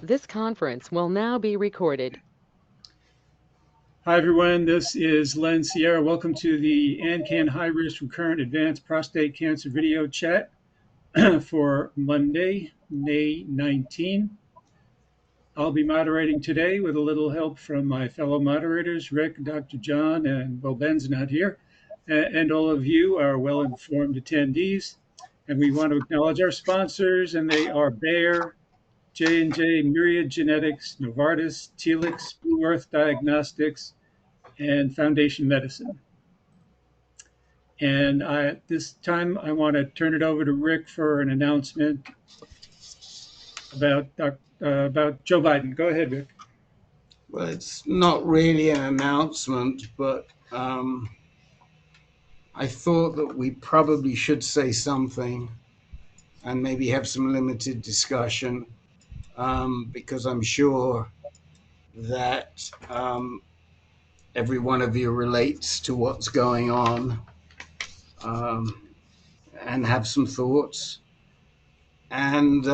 This conference will now be recorded. Hi, everyone. This is Len Sierra. Welcome to the AnCan High Risk Recurrent Advanced Prostate Cancer video chat for Monday, May 19. I'll be moderating today with a little help from my fellow moderators, Rick, Dr. John, and well, Ben's not here. And all of you are well informed attendees. And we want to acknowledge our sponsors, and they are Bayer, J&J, Myriad Genetics, Novartis, Telix, Blue Earth Diagnostics, and Foundation Medicine. And at this time, I want to turn it over to Rick for an announcement about Joe Biden. Go ahead, Rick. Well, it's not really an announcement, but I thought that we probably should say something and maybe have some limited discussion because I'm sure that every one of you relates to what's going on and have some thoughts. And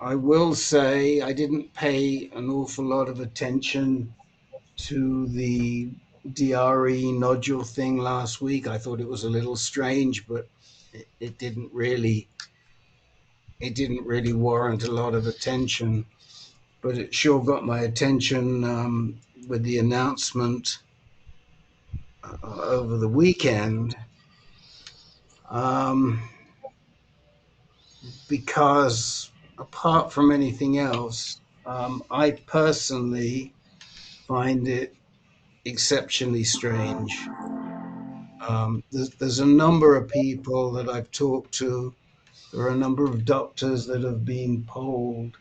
I will say I didn't pay an awful lot of attention to the DRE nodule thing last week. I thought it was a little strange, but it didn't really warrant a lot of attention. But it sure got my attention with the announcement over the weekend, because apart from anything else, I personally find it exceptionally strange. There's a number of people that I've talked to. There are a number of doctors that have been polled,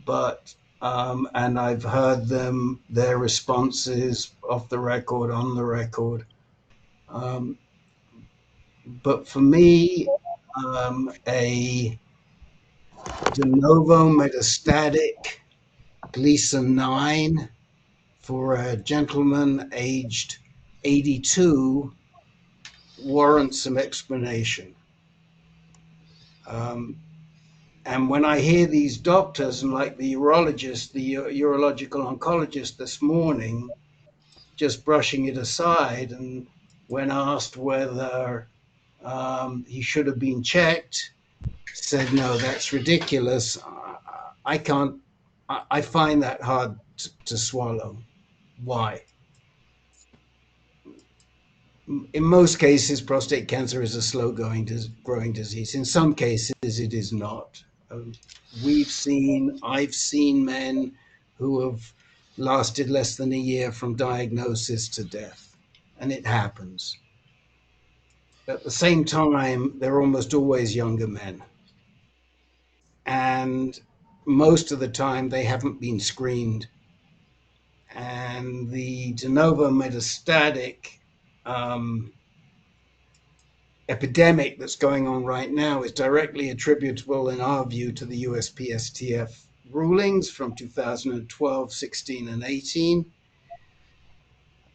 but and I've heard their responses off the record, on the record. But for me, a de novo metastatic Gleason 9 for a gentleman aged 82 warrants some explanation. And when I hear these doctors, and like the urologist, the urological oncologist this morning, just brushing it aside, and when asked whether he should have been checked, said, no, that's ridiculous. I find that hard to swallow. Why? In most cases, prostate cancer is a slow-growing disease. In some cases, it is not. I've seen men who have lasted less than a year from diagnosis to death, and it happens. At the same time, they're almost always younger men. And most of the time, they haven't been screened. And the de novo metastatic epidemic that's going on right now is directly attributable, in our view, to the USPSTF rulings from 2012, 16, and 18.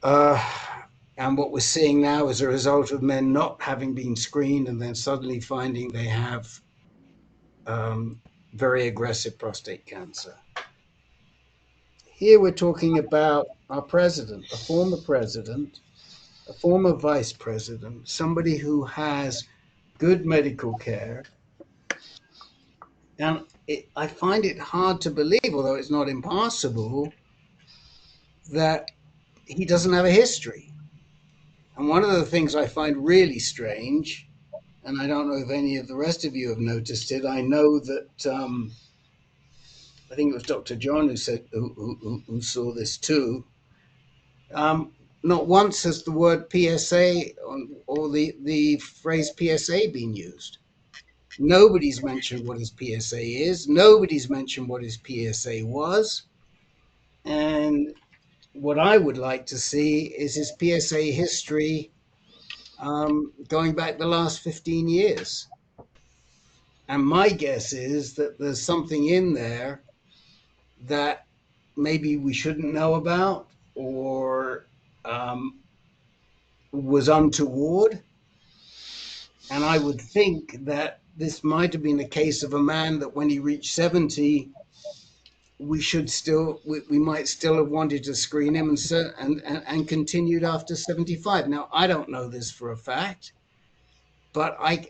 And what we're seeing now is a result of men not having been screened and then suddenly finding they have very aggressive prostate cancer. Here we're talking about our president, a former vice president, somebody who has good medical care. And I find it hard to believe, although it's not impossible, that he doesn't have a history. And one of the things I find really strange, and I don't know if any of the rest of you have noticed it, I know that I think it was Dr. John who said who saw this too. Not once has the word PSA or the phrase PSA been used. Nobody's mentioned what his PSA is. Nobody's mentioned what his PSA was. And what I would like to see is his PSA history going back the last 15 years. And my guess is that there's something in there that maybe we shouldn't know about, or was untoward. And I would think that this might have been a case of a man that when he reached 70, we might still have wanted to screen him and continued after 75. Now, I don't know this for a fact, but I,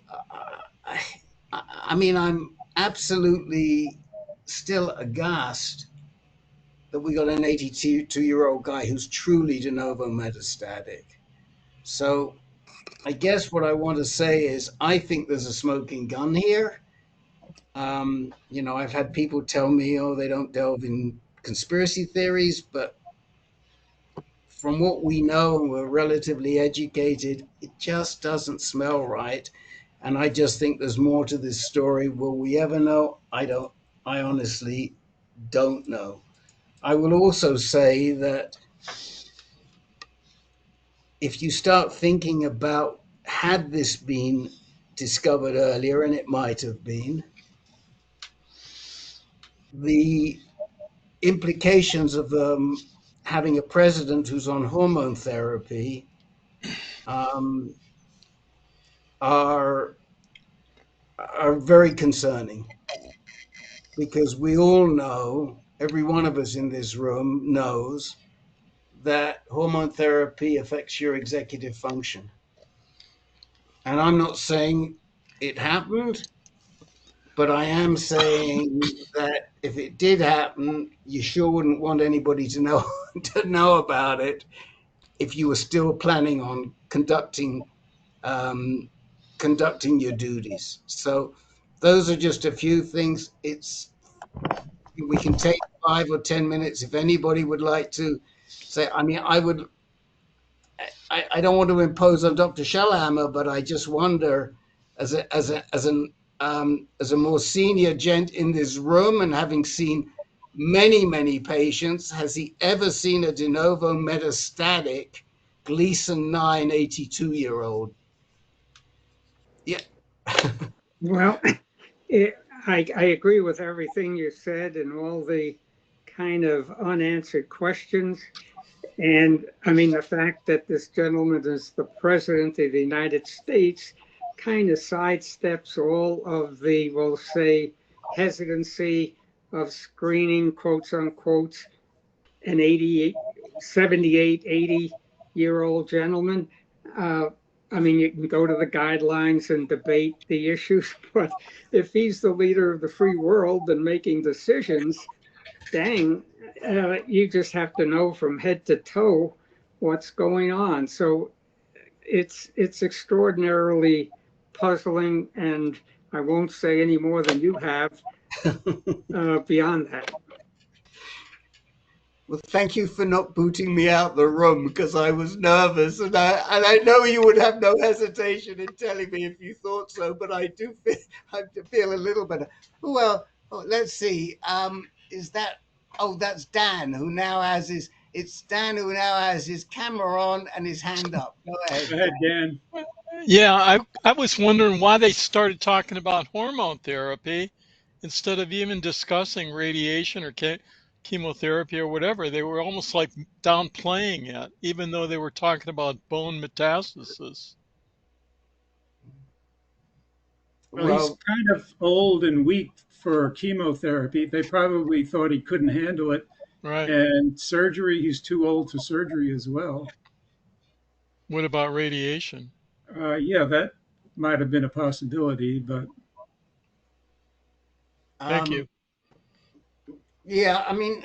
I mean, I'm absolutely still aghast that we got an 82-year-old guy who's truly de novo metastatic. So I guess what I want to say is I think there's a smoking gun here. I've had people tell me, oh, they don't delve in conspiracy theories, but from what we know, and we're relatively educated, it just doesn't smell right. And I just think there's more to this story. Will we ever know? I honestly don't know. I will also say that if you start thinking about had this been discovered earlier, and it might have been, the implications of having a president who's on hormone therapy um, are very concerning, because we all know, every one of us in this room knows, that hormone therapy affects your executive function. And I'm not saying it happened, but I am saying that if it did happen, you sure wouldn't want anybody to know to know about it if you were still planning on um, conducting your duties. So those are just a few things. We can take 5 or 10 minutes if anybody would like to say. I mean, I don't want to impose on Dr. Shellhammer, but I just wonder, as a more senior gent in this room and having seen many patients, has he ever seen a de novo metastatic Gleason 9 82-year-old? Yeah. Well, I agree with everything you said and all the kind of unanswered questions. And I mean, the fact that this gentleman is the president of the United States kind of sidesteps all of the, we'll say, hesitancy of screening, quotes unquote, an 88, 78, 80-year-old gentleman. I mean, you can go to the guidelines and debate the issues, but if he's the leader of the free world and making decisions, dang, you just have to know from head to toe what's going on. So it's extraordinarily puzzling, and I won't say any more than you have beyond that. Well, thank you for not booting me out the room, because I was nervous, and I know you would have no hesitation in telling me if you thought so. But I feel a little better. Well, let's see. Is that? Oh, that's Dan, who now has his. It's Dan who now has his camera on and his hand up. Go ahead. Go ahead, Dan. Yeah, I was wondering why they started talking about hormone therapy instead of even discussing radiation or chemotherapy or whatever. They were almost like downplaying it, even though they were talking about bone metastasis. Well, he's kind of old and weak for chemotherapy. They probably thought he couldn't handle it. Right. And surgery, he's too old for surgery as well. What about radiation? Yeah, that might have been a possibility, but Thank you. Yeah, I mean,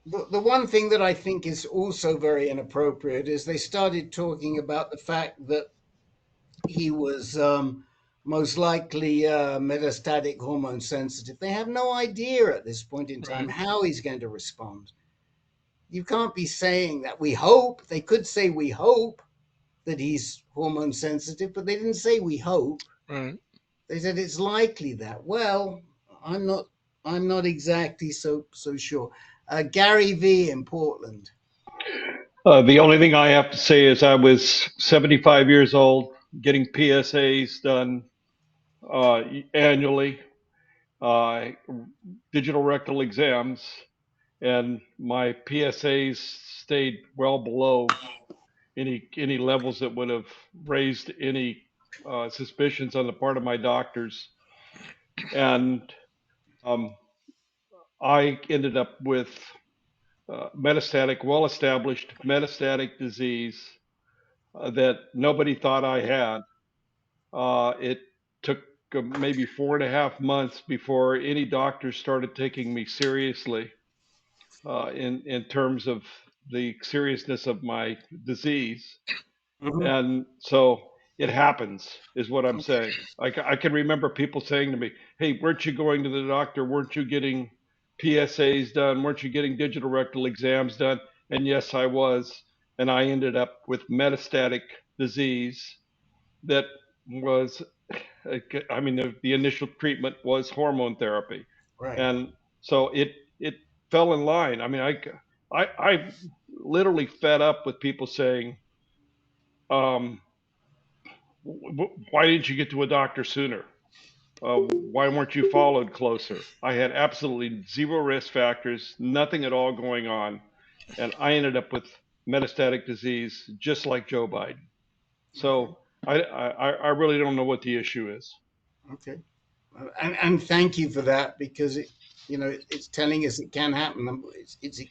the one thing that I think is also very inappropriate is they started talking about the fact that he was most likely metastatic hormone sensitive. They have no idea at this point in time how he's going to respond. You can't be saying that. We hope. They could say we hope that he's hormone sensitive, but they didn't say we hope. Right. They said it's likely that. Well, I'm not exactly so sure. Gary V in Portland. The only thing I have to say is I was 75 years old, getting PSAs done annually, digital rectal exams, and my PSAs stayed well below any levels that would have raised any suspicions on the part of my doctors, and I ended up with well-established metastatic disease that nobody thought I had. It took maybe 4.5 months before any doctors started taking me seriously in terms of the seriousness of my disease. Mhm. And so it happens, is what I'm saying. I can remember people saying to me, "Hey, weren't you going to the doctor? Weren't you getting PSAs done? Weren't you getting digital rectal exams done?" And yes, I was. And I ended up with metastatic disease that was, I mean, the initial treatment was hormone therapy. Right. And so it fell in line. I mean, I literally fed up with people saying, um, why didn't you get to a doctor sooner? Why weren't you followed closer? I had absolutely zero risk factors, nothing at all going on, and I ended up with metastatic disease just like Joe Biden. Okay. So I really don't know what the issue is. Okay. And thank you for that, because it's telling us it can happen. It's He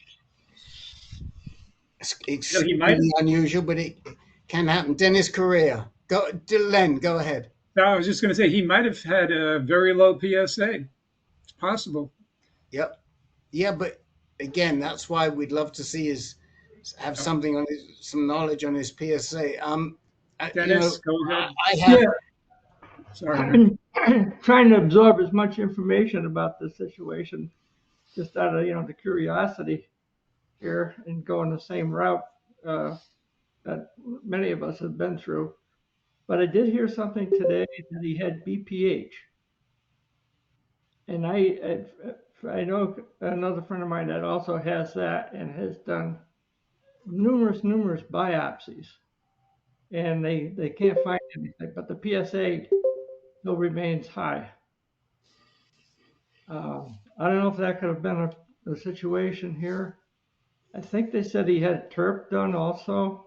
might. extremely unusual, but it can happen. Dennis Correa, Len, go ahead. I was just going to say he might have had a very low PSA. It's possible. Yep. Yeah, but again, that's why we'd love to see his have something on some knowledge on his PSA. Dennis, go ahead. I have. Yeah, Sorry. I've been trying to absorb as much information about this situation, just out of the curiosity here, and going the same route that many of us have been through. But I did hear something today that he had BPH, and I know another friend of mine that also has that and has done numerous biopsies, and they can't find anything, but the PSA still remains high. I don't know if that could have been a situation here. I think they said he had TERP done also,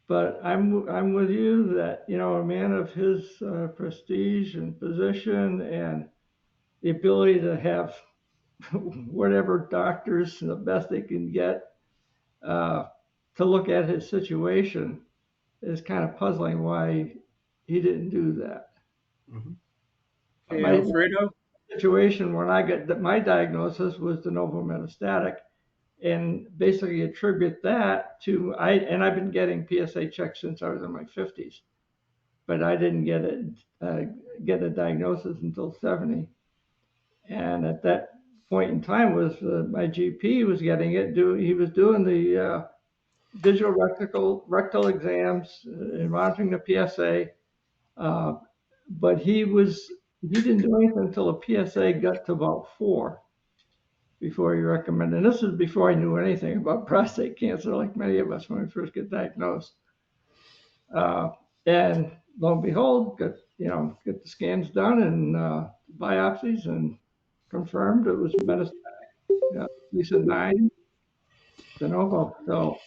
but I'm with you that a man of his prestige and position and the ability to have whatever doctors the best they can get to look at his situation is kind of puzzling why he didn't do that. Mhm. Hey, My Alfredo. situation when I got my diagnosis was denovometastatic, and basically attribute that to I've been getting PSA checks since I was in my 50s, but I didn't get a diagnosis until 70, and at that point in time was my GP was getting it. He was doing the digital rectal exams and monitoring the PSA, but he didn't do anything until the PSA got to about 4 before he recommended. And this is before I knew anything about prostate cancer, like many of us when we first get diagnosed. And lo and behold, get the scans done and biopsies, and confirmed it was metastatic. Lisa 9 de novo. So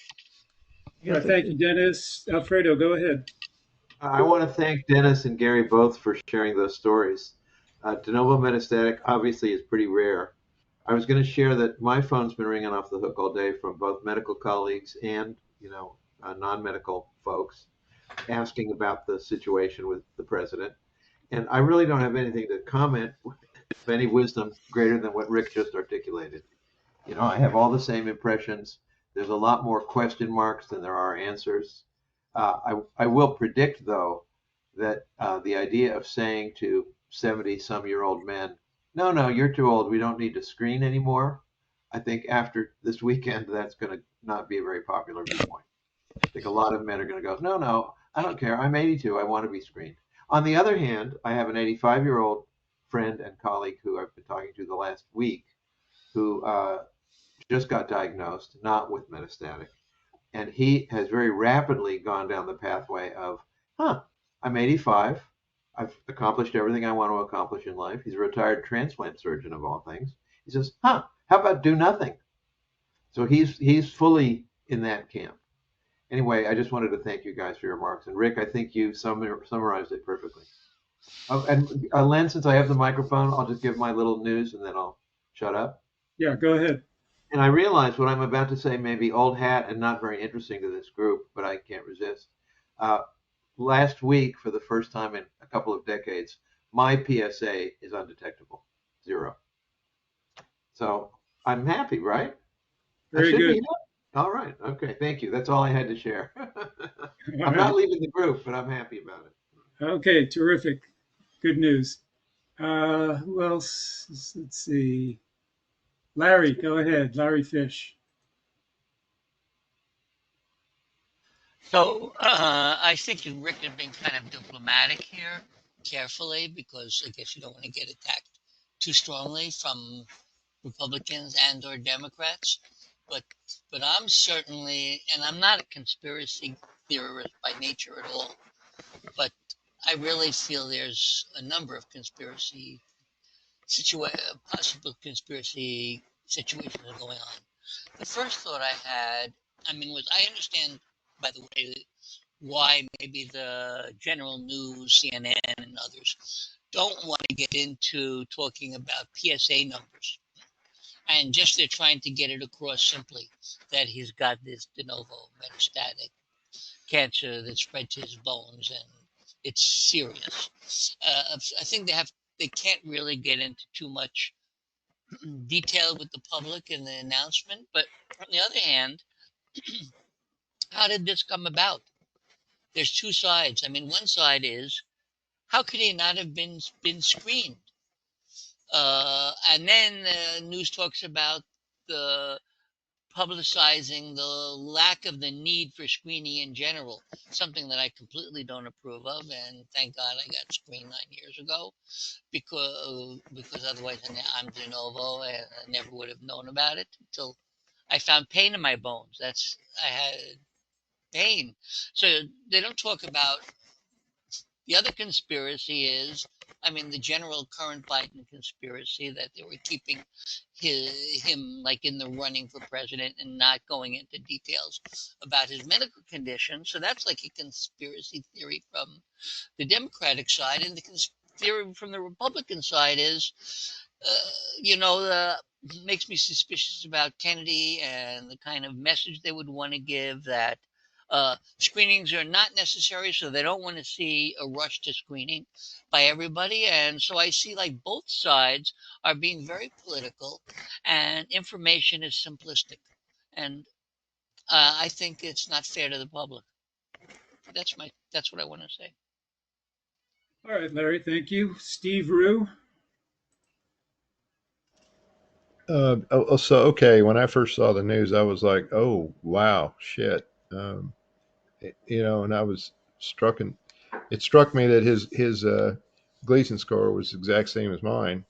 I guess Thank you, Dennis. Alfredo, go ahead. I want to thank Dennis and Gary both for sharing those stories. De novo metastatic obviously is pretty rare. I was going to share that my phone's been ringing off the hook all day from both medical colleagues and non-medical folks asking about the situation with the president. And I really don't have anything to comment with any wisdom greater than what Rick just articulated. I have all the same impressions. There's a lot more question marks than there are answers. I will predict, though, that the idea of saying to 70-some-year-old men, no, you're too old, we don't need to screen anymore, I think after this weekend, that's going to not be a very popular viewpoint. I think a lot of men are going to go, no, I don't care, I'm 82, I want to be screened. On the other hand, I have an 85-year-old friend and colleague who I've been talking to the last week who just got diagnosed, not with metastatic. And he has very rapidly gone down the pathway of, I'm 85. I've accomplished everything I want to accomplish in life. He's a retired transplant surgeon of all things. He says, how about do nothing? So he's fully in that camp. Anyway, I just wanted to thank you guys for your remarks. And Rick, I think you summarized it perfectly. And Len, since I have the microphone, I'll just give my little news and then I'll shut up. Yeah, go ahead. And I realize what I'm about to say may be old hat and not very interesting to this group, but I can't resist. Last week, for the first time in a couple of decades, my PSA is undetectable, 0. So I'm happy, right? Very good. All right. Okay. Thank you. That's all I had to share. All I'm right. not leaving the group, but I'm happy about it. Okay, terrific. Good news. Who else? Let's see. Larry, go ahead. Larry Fish. So I think Rick has been kind of diplomatic here, carefully, because I guess you don't want to get attacked too strongly from Republicans and or Democrats. But I'm certainly, and I'm not a conspiracy theorist by nature at all, but I really feel there's a number of possible conspiracy situations going on. The first thought I had, was I understand, by the way, why maybe the general news, CNN and others, don't want to get into talking about PSA numbers. And just they're trying to get it across simply that he's got this de novo metastatic cancer that spread to his bones and it's serious. I think they can't really get into too much detail with the public in the announcement. But on the other hand, how did this come about? There's two sides. One side is, how could he not have been screened? And then the news talks about the publicizing the lack of the need for screening in general, something that I completely don't approve of. And thank God I got screened 9 years ago, because otherwise I'm de novo and I never would have known about it until I found pain in my bones. I had pain. So they don't talk about the other conspiracy is, the general current Biden conspiracy that they were keeping him like in the running for president and not going into details about his medical condition. So that's like a conspiracy theory from the Democratic side, and the theory from the Republican side is, makes me suspicious about Kennedy and the kind of message they would want to give that screenings are not necessary, so they don't want to see a rush to screening by everybody. And so I see like both sides are being very political and information is simplistic. And I think it's not fair to the public. That's what I want to say. All right, Larry, thank you. Steve Rue. Okay, when I first saw the news, I was like, oh, wow, shit. And I was it struck me that his Gleason score was the exact same as mine.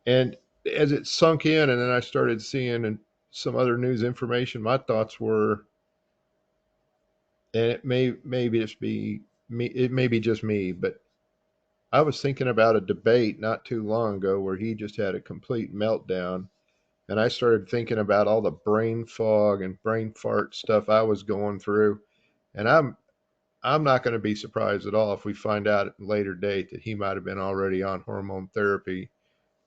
And as it sunk in, and then I started seeing some other news information, my thoughts were, and it may just be me, it may be just me, but I was thinking about a debate not too long ago where he just had a complete meltdown. And I started thinking about all the brain fog and brain fart stuff I was going through. And I'm not going to be surprised at all if we find out at a later date that he might have been already on hormone therapy,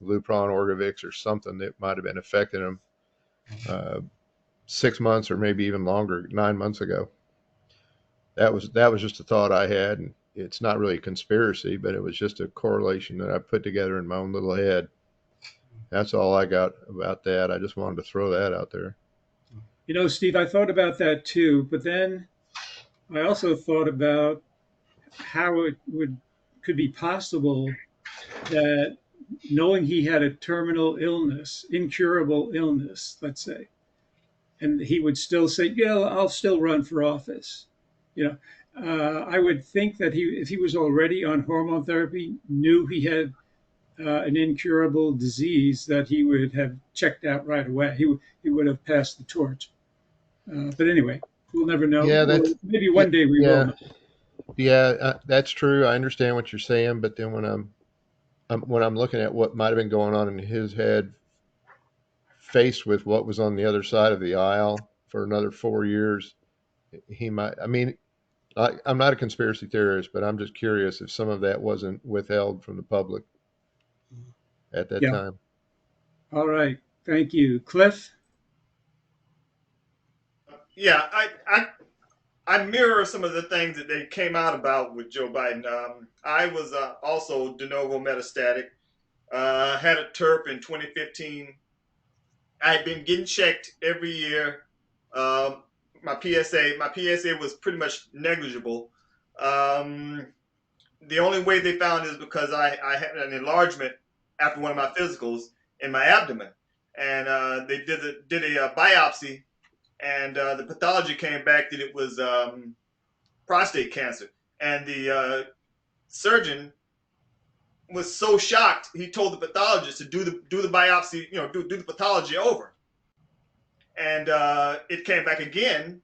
Lupron, Orgovix, or something that might have been affecting him 6 months or maybe even longer, 9 months ago. That was just a thought I had, and it's not really a conspiracy, but it was just a correlation that I put together in my own little head. That's all I got about that. I just wanted to throw that out there. Steve, I thought about that too, but then I also thought about how it could be possible that, knowing he had a terminal illness, incurable illness, let's say, and he would still say, yeah, I'll still run for office. I would think that if he was already on hormone therapy, knew he had an incurable disease, that he would have checked out right away. He would have passed the torch. But anyway, we'll never know. Yeah, maybe one day we will know. Yeah, that's true. I understand what you're saying, but then when I'm looking at what might have been going on in his head, faced with what was on the other side of the aisle for another 4 years, he might. I mean, I'm not a conspiracy theorist, but I'm just curious if some of that wasn't withheld from the public at that Yeah. time. All right. Thank you. Cliff? Yeah, I mirror some of the things that they came out about with Joe Biden. I was also de novo metastatic. Had a TERP in 2015. I had been getting checked every year. Um, my PSA was pretty much negligible. Um, the only way they found is because I had an enlargement after one of my physicals in my abdomen, and they did a biopsy, and the pathology came back that it was prostate cancer, and the surgeon was so shocked he told the pathologist to do the biopsy, do the pathology over, and it came back again,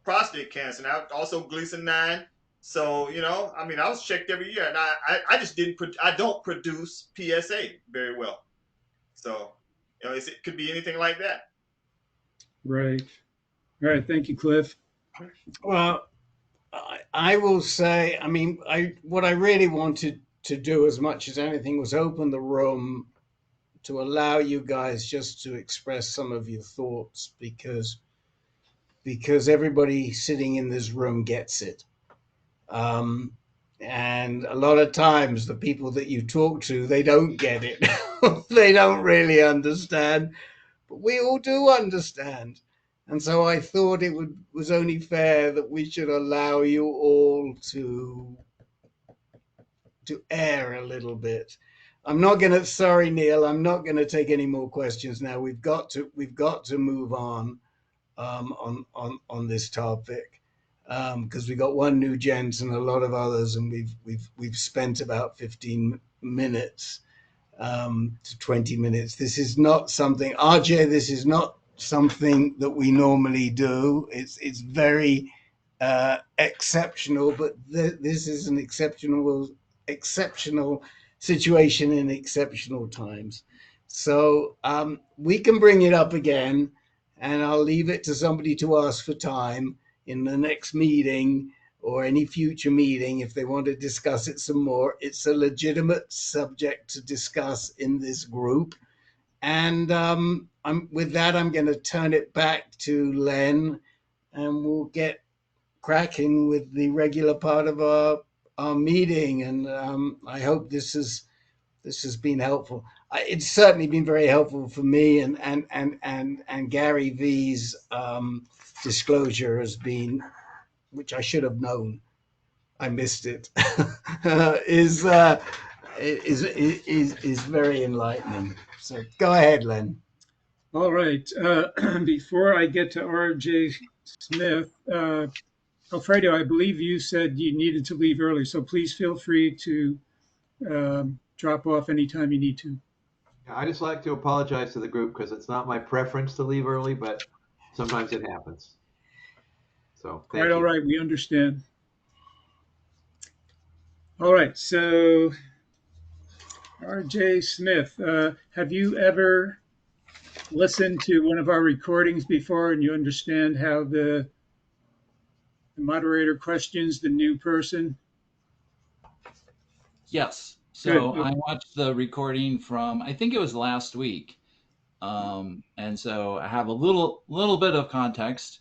prostate cancer. Now also Gleason 9. So I mean, I was checked every year, and I just didn't. I don't produce PSA very well. So it could be anything like that. Right. All right. Thank you, Cliff. Well, I will say, I mean, what I really wanted to do as much as anything was open the room to allow you guys just to express some of your thoughts because everybody sitting in this room gets it. And a lot of times the people that you talk to, they don't get it. They don't really understand, but we all do understand. And so I thought it was only fair that we should allow you all to air a little bit. I'm not going to, sorry, Neil, I'm not going to take any more questions now. We've got to move on this topic because we got one new gent and a lot of others, and we've spent about 15 minutes to 20 minutes. This is not something, RJ, this is not something that we normally do. It's very exceptional, but this is an exceptional situation in exceptional times. So we can bring it up again, and I'll leave it to somebody to ask for time in the next meeting or any future meeting if they want to discuss it some more. It's a legitimate subject to discuss in this group. And with that, I'm going to turn it back to Len, and we'll get cracking with the regular part of our meeting. And I hope this has been helpful. It's certainly been very helpful for me, and Gary V's disclosure has been, which I should have known, I missed it, is very enlightening. So go ahead, Len. All right. Before I get to R.J. Smith, Alfredo, I believe you said you needed to leave early, so please feel free to drop off anytime you need to. I just like to apologize to the group because it's not my preference to leave early, but sometimes it happens. So thank you. All right, we understand. All right, so R.J. Smith, have you ever listened to one of our recordings before and you understand how the moderator questions the new person? Yes. So Good. I watched the recording from, I think it was last week. And so I have a little bit of context.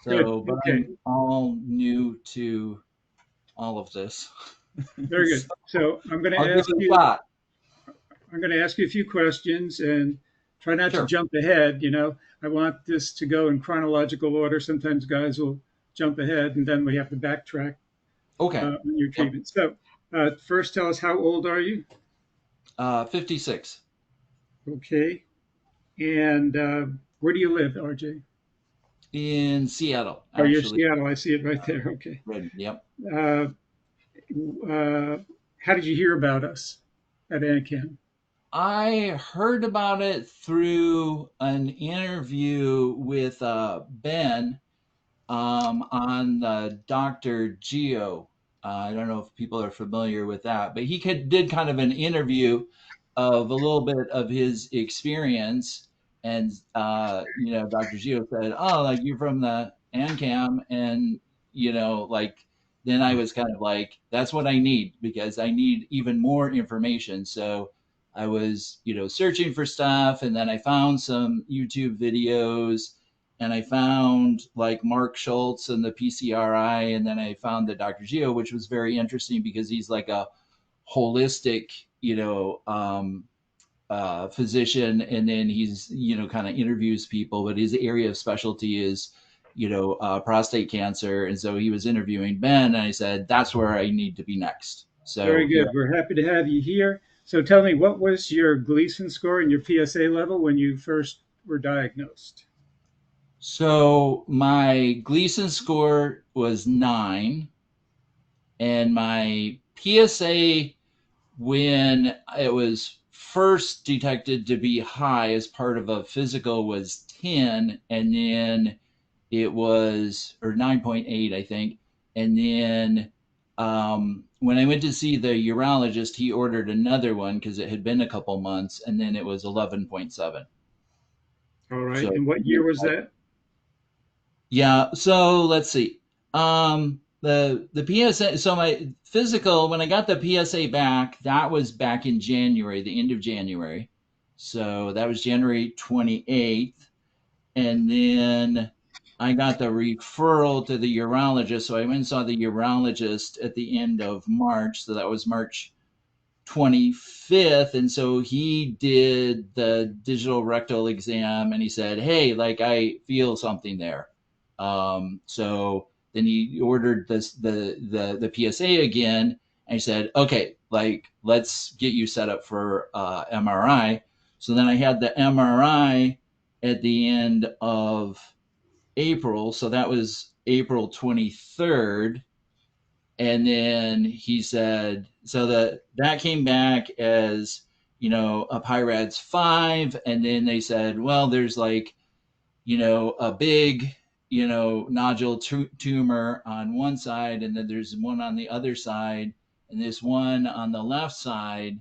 So, Good. but Okay. I'm all new to all of this. Very good. So I'm going I'll to give ask it a you. shot. I'm going to ask you a few questions and try not Sure. to jump ahead. I want this to go in chronological order. Sometimes guys will jump ahead and then we have to backtrack Okay. on your treatment. So first, tell us, how old are you? 56. Okay. And where do you live, RJ? In Seattle. Oh, you're Actually. Seattle. I see it right there. Okay. Yep. How did you hear about us at AnCan? I heard about it through an interview with Ben on Dr. Geo. I don't know if people are familiar with that, but he did kind of an interview of a little bit of his experience And Dr. Gio said, "Oh, like you're from the AnCan," and like then I was kind of like, "That's what I need because I need even more information." So I was searching for stuff, and then I found some YouTube videos, and I found like Mark Schultz and the PCRI, and then I found the Dr. Gio, which was very interesting because he's like a holistic, physician, and then he's kind of interviews people, but his area of specialty is prostate cancer, and so he was interviewing Ben, and I said that's where I need to be next. Very So good. We're happy to have you here. So tell me, what was your Gleason score and your PSA level when you first were diagnosed? So my Gleason score was 9, and my PSA, when it was first detected to be high as part of a physical, was 10, and then it was, or 9.8, I think. And then when I went to see the urologist, he ordered another one because it had been a couple months, and then it was 11.7. All right. So, And what year was that? yeah. So let's see. The PSA. So my physical, when I got the PSA back, that was back in January, the end of January. So that was January 28th, and then I got the referral to the urologist. So I went and saw the urologist at the end of March. So that was March 25th. And so he did the digital rectal exam, and he said, "Hey, like I feel something there." So then he ordered the PSA again, and he said, "Okay, like let's get you set up for MRI." So then I had the MRI at the end of April. So that was April 23rd. And then he said, so that came back as, a PIRADS 5. And then they said, well, there's like, a big, nodule tumor on one side, and then there's one on the other side. And this one on the left side,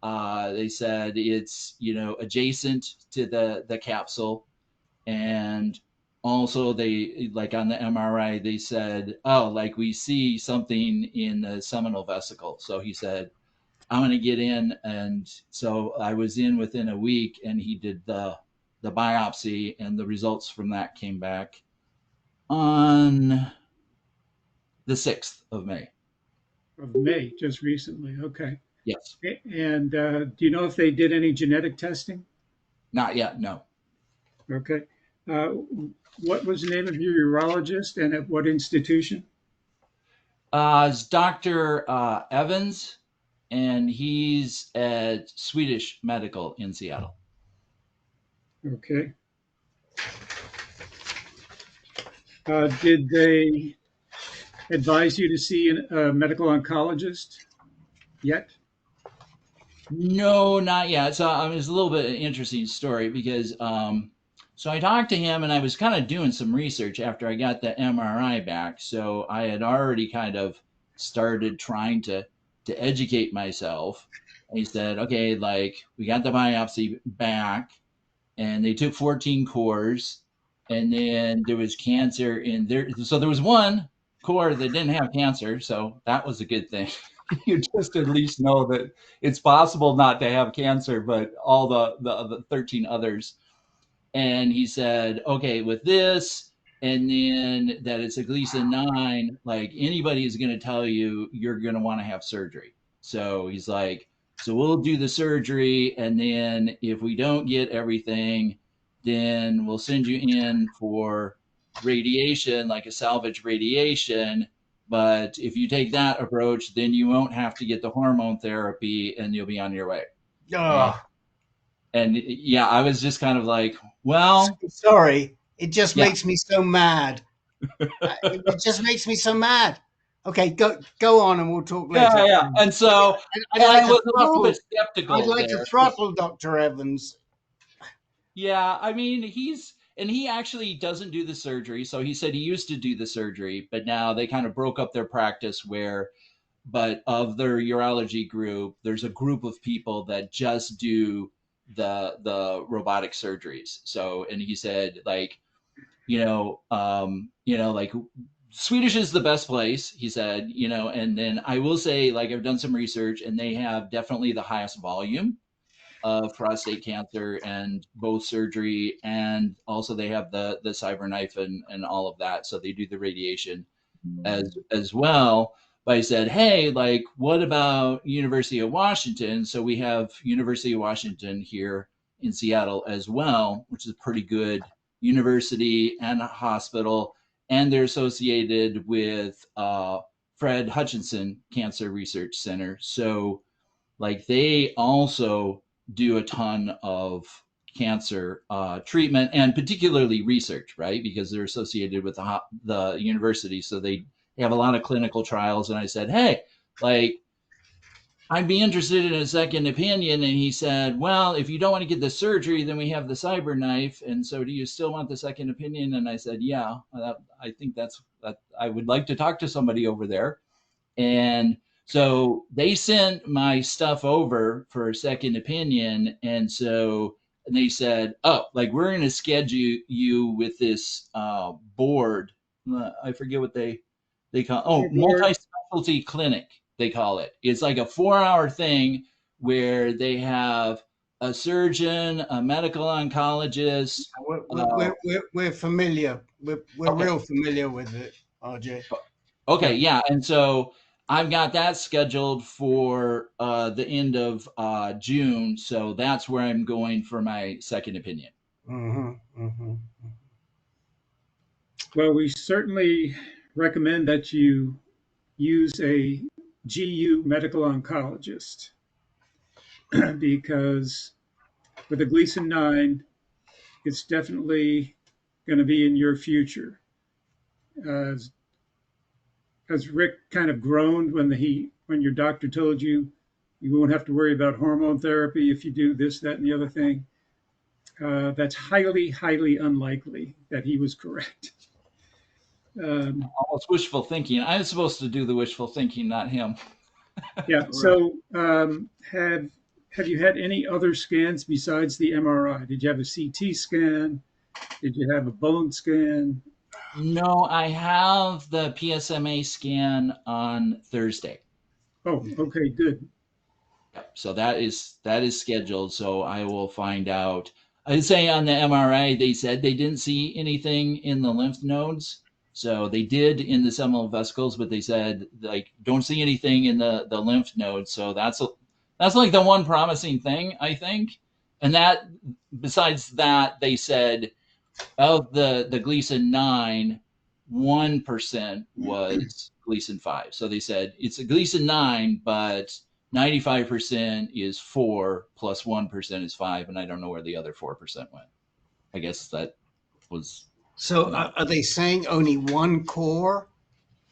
they said it's, adjacent to the capsule. And also they, like on the MRI, they said, oh, like we see something in the seminal vesicle. So he said, I'm going to get in. And so I was in within a week, and he did the biopsy, and the results from that came back on the 6th of May. Of May, just recently. Okay. Yes. And do you know if they did any genetic testing? Not yet, no. Okay. What was the name of your urologist, and at what institution? It's Dr. Evans, and he's at Swedish Medical in Seattle. Okay. Did they advise you to see a medical oncologist yet? No, not yet. So it's a little bit of an interesting story because so I talked to him, and I was kind of doing some research after I got the MRI back. So I had already kind of started trying to educate myself. And he said, okay, like we got the biopsy back, and they took 14 cores, and then there was cancer in there. So there was one core that didn't have cancer. So that was a good thing. You just at least know that it's possible not to have cancer, but all the 13 others. And he said, okay, with this, and then that it's a Gleason 9, like anybody is going to tell you you're going to want to have surgery. So he's like, so we'll do the surgery, and then if we don't get everything, then we'll send you in for radiation, like a salvage radiation. But if you take that approach, then you won't have to get the hormone therapy, and you'll be on your way. And yeah, I was just kind of like, well, sorry, it just Yeah. makes me so mad. It just makes me so mad. Okay, go on, and we'll talk later. yeah. And so I'd like I to was a little throttle. bit skeptical I'd like there. to throttle Dr. Evans. Yeah, I mean, he actually doesn't do the surgery. So he said he used to do the surgery, but now they kind of broke up their practice but of their urology group, there's a group of people that just do the robotic surgeries. So, and he said like, like Swedish is the best place, he said, and then I will say, like, I've done some research and they have definitely the highest volume of prostate cancer and both surgery, and also they have the CyberKnife and all of that. So they do the radiation as well. But I said, hey, like, what about University of Washington? So we have University of Washington here in Seattle as well, which is a pretty good university and a hospital, and they're associated with Fred Hutchinson Cancer Research Center. So like they also do a ton of cancer treatment and particularly research, right? Because they're associated with the university. So they have a lot of clinical trials. And I said, hey, like, I'd be interested in a second opinion. And he said, well, if you don't want to get the surgery, then we have the CyberKnife. And so do you still want the second opinion? And I said, yeah, I think that I would like to talk to somebody over there. And so they sent my stuff over for a second opinion. And so they said, oh, like, we're going to schedule you with this board. I forget what they call it. Oh, multi-specialty clinic, they call it. It's like a 4-hour thing where they have a surgeon, a medical oncologist. We're familiar. We're Okay. real familiar with it, RJ. Okay, yeah. And so I've got that scheduled for the end of June. So that's where I'm going for my second opinion. Well, we certainly recommend that you use a GU medical oncologist because with a Gleason 9, it's definitely going to be in your future. As Rick kind of groaned when your doctor told you won't have to worry about hormone therapy if you do this, that, and the other thing. That's highly, highly unlikely that he was correct. Almost wishful thinking. I'm supposed to do the wishful thinking, not him. Yeah. So, have you had any other scans besides the MRI? Did you have a CT scan? Did you have a bone scan? No, I have the PSMA scan on Thursday. Oh, okay, good. So that is scheduled. So I will find out. I'd say on the MRI, they said they didn't see anything in the lymph nodes. So they did in the seminal vesicles, but they said, like, don't see anything in the lymph nodes. So that's like the one promising thing, I think. And that, besides that, they said of the Gleason 9, 1% was Gleason 5. So they said it's a Gleason 9, but 95% is 4 plus 1% is 5. And I don't know where the other 4% went. I guess that was. So are they saying only one core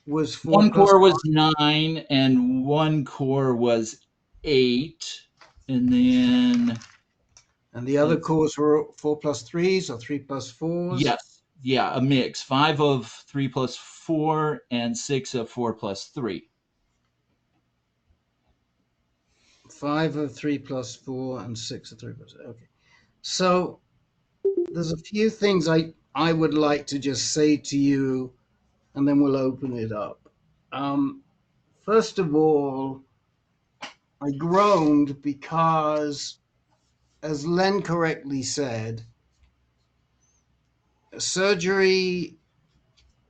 was 4? One core was 9 and one core was 8. And then. And the other cores were 4 plus 3s or 3 plus 4s? Yes. Yeah, a mix. 5 of 3 plus 4 and 6 of 4 plus 3. 5 of 3 plus 4 and 6 of 3 plus. Okay. So there's a few things I would like to just say to you, and then we'll open it up. First of all, I groaned because, as Len correctly said, surgery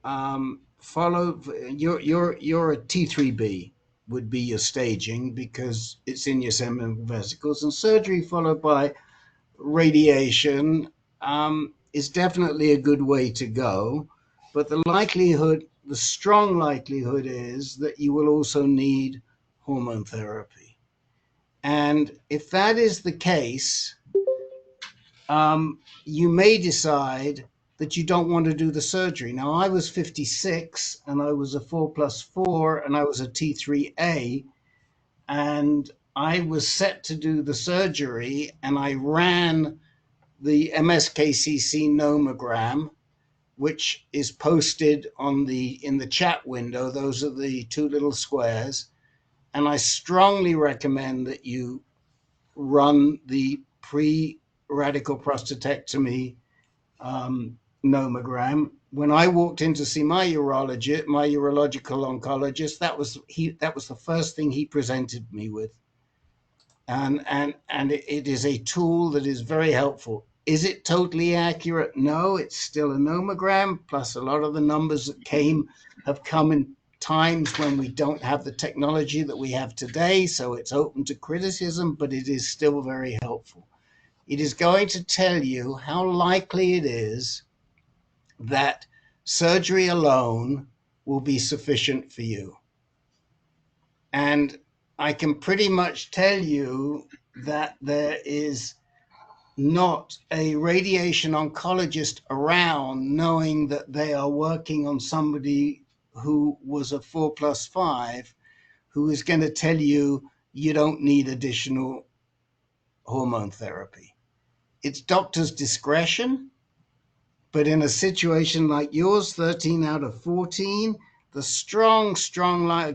followed. You're a T3B would be your staging because it's in your seminal vesicles, and surgery followed by radiation is definitely a good way to go. But the strong likelihood is that you will also need hormone therapy. And if that is the case, you may decide that you don't want to do the surgery. Now, I was 56 and I was a 4 plus 4 and I was a T3A, and I was set to do the surgery, and I ran the MSKCC nomogram, which is posted in the chat window. Those are the 2 little squares. And I strongly recommend that you run the pre-radical prostatectomy nomogram. When I walked in to see my urological oncologist, that was the first thing he presented me with. And it is a tool that is very helpful. Is it totally accurate? No, it's still a nomogram, plus a lot of the numbers that have come in times when we don't have the technology that we have today, so it's open to criticism, but it is still very helpful. It is going to tell you how likely it is that surgery alone will be sufficient for you. And I can pretty much tell you that there is not a radiation oncologist around knowing that they are working on somebody who was a 4+5 who is going to tell you you don't need additional hormone therapy. It's doctor's discretion, but in a situation like yours, 13 out of 14, the strong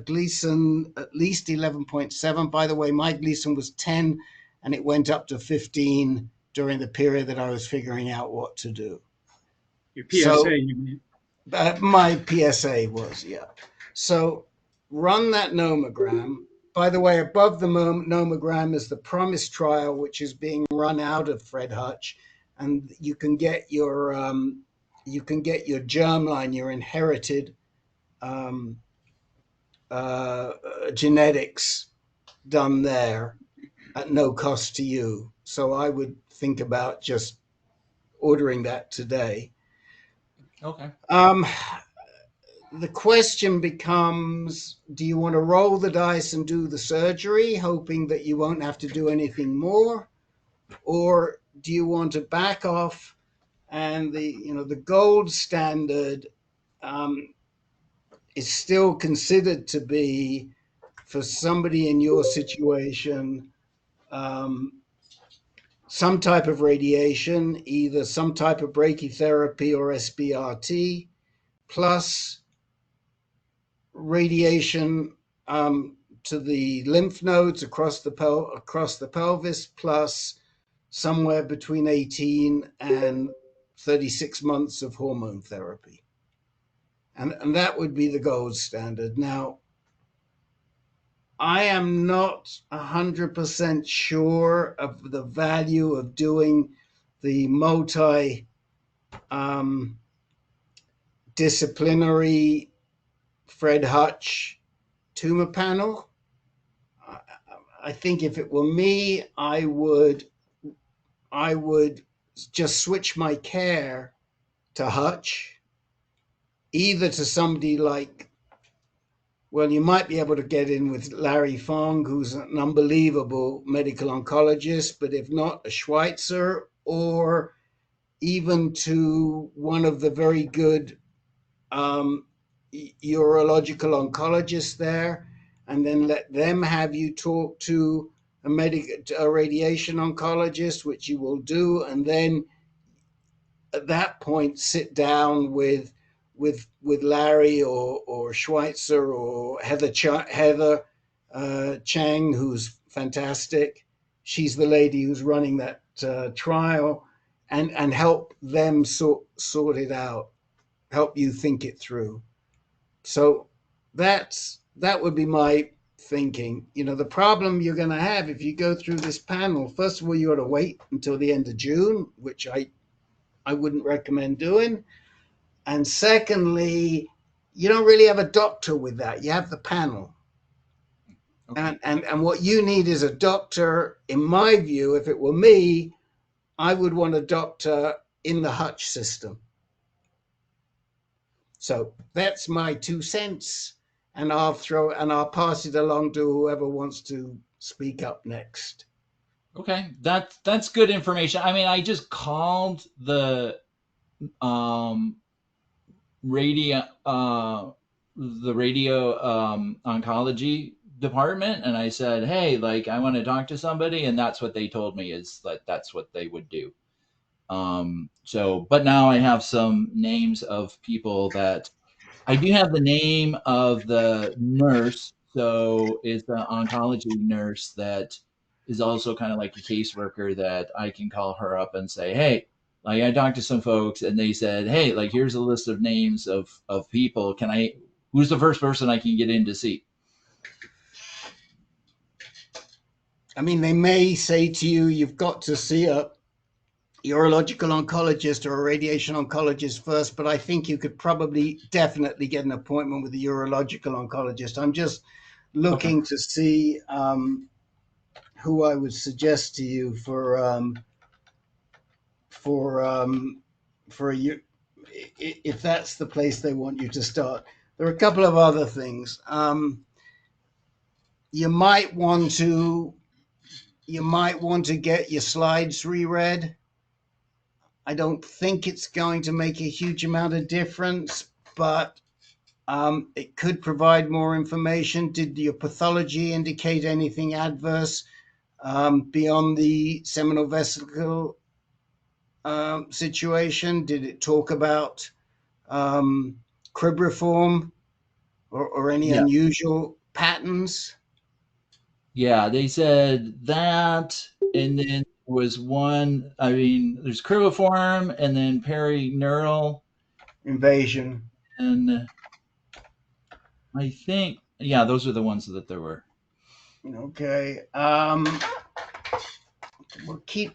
Gleason, at least 11.7. By the way, my Gleason was 10 and it went up to 15 during the period that I was figuring out what to do. Your PSA, you mean? My PSA was, yeah. So run that nomogram. By the way, above the nomogram is the PROMISE trial, which is being run out of Fred Hutch, and you can get your germline, your inherited genetics done there at no cost to you. So I would think about just ordering that today. Okay. The question becomes, do you want to roll the dice and do the surgery, hoping that you won't have to do anything more? Or do you want to back off and the gold standard is still considered to be, for somebody in your situation, some type of radiation, either some type of brachytherapy or SBRT, plus radiation to the lymph nodes across the pelvis, plus somewhere between 18 and 36 months of hormone therapy. And that would be the gold standard. Now, I am not 100% sure of the value of doing the multi-disciplinary Fred Hutch tumor panel. I think if it were me, I would just switch my care to Hutch, either to somebody like, well, you might be able to get in with Larry Fong, who's an unbelievable medical oncologist, but if not, a Schweitzer, or even to one of the very good urological oncologists there, and then let them have you talk to a radiation oncologist, which you will do, and then at that point sit down with Larry or Schweitzer or Heather Chang, who's fantastic. She's the lady who's running that trial, and help them sort it out, help you think it through. So that would be my thinking. The problem you're going to have if you go through this panel, first of all, you got to wait until the end of June, which I wouldn't recommend doing. And secondly, you don't really have a doctor with that. You have the panel. Okay. And what you need is a doctor. In my view, if it were me, I would want a doctor in the Hutch system. So that's my 2 cents, and I'll pass it along to whoever wants to speak up next. Okay, that's good information. I mean, I just called the radio oncology department, and I said, hey, like, I want to talk to somebody, and that's what they told me, is that that's what they would do. So, but now I have some names of people that I do have the name of the nurse. So it's the oncology nurse that is also kind of like a caseworker that I can call her up and say, hey, like I talked to some folks and they said, hey, like here's a list of names of people. Who's the first person I can get in to see? I mean, they may say to you, you've got to see a urological oncologist or a radiation oncologist first, but I think you could probably definitely get an appointment with a urological oncologist. I'm just looking to see who I would suggest to you for a, if that's the place they want you to start. There are a couple of other things. You might want to get your slides reread. I don't think it's going to make a huge amount of difference, but it could provide more information. Did your pathology indicate anything adverse beyond the seminal vesicle situation? Did it talk about cribriform or any unusual patterns? Yeah, they said that, and then was one. I mean, there's cribriform, and then perineural invasion, and I think those are the ones that there were. Okay. We'll keep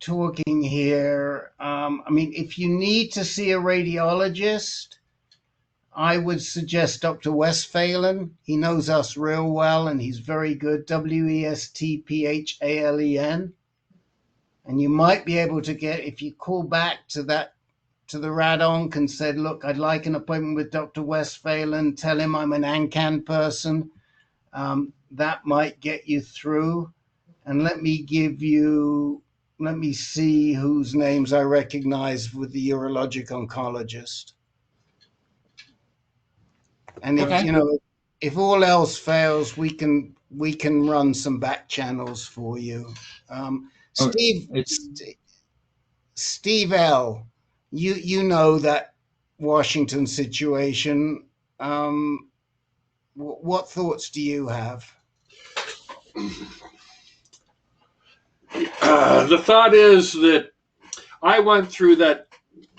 talking here. I mean, if you need to see a radiologist, I would suggest Dr. Westphalen. He knows us real well, and he's very good. Westphalen. And you might be able to get, if you call back to the RADONC and said, look, I'd like an appointment with Dr. Westphalen. Tell him I'm an AnCan person. That might get you through. And let me see whose names I recognize with the urologic oncologist. And if all else fails, we can run some back channels for you. Steve L., you know that Washington situation. What thoughts do you have? The thought is that I went through that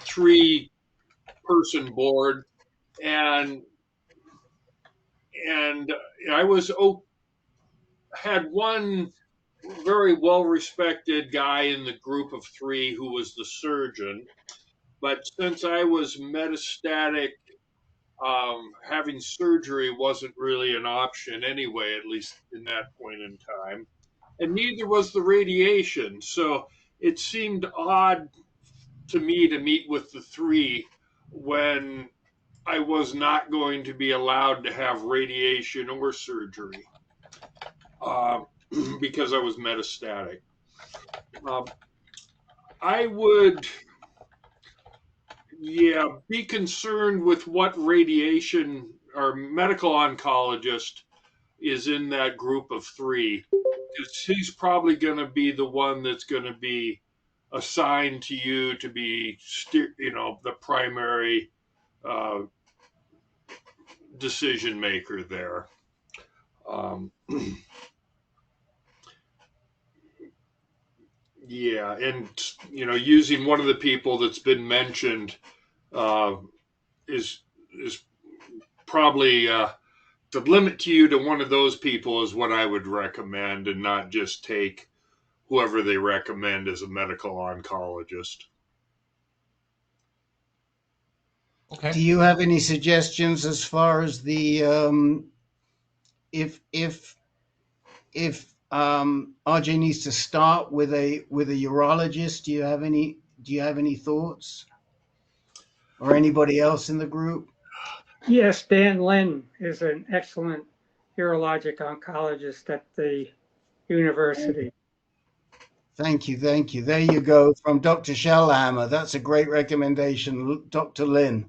3-person board, and I had one very well-respected guy in the group of 3 who was the surgeon, but since I was metastatic, having surgery wasn't really an option anyway, at least in that point in time. And neither was the radiation. So it seemed odd to me to meet with the 3 when I was not going to be allowed to have radiation or surgery because I was metastatic. I would, be concerned with what radiation or medical oncologist is in that group of 3. He's probably going to be the one that's going to be assigned to you to be, the primary decision maker there. And using one of the people that's been mentioned is probably to limit you to one of those people is what I would recommend, and not just take whoever they recommend as a medical oncologist. Okay. Do you have any suggestions as far as the if RJ needs to start with a urologist? Do you have any thoughts, or anybody else in the group? Yes, Dan Lin is an excellent urologic oncologist at the university. Thank you. There you go, from Dr. Shellhammer. That's a great recommendation, Dr. Lin.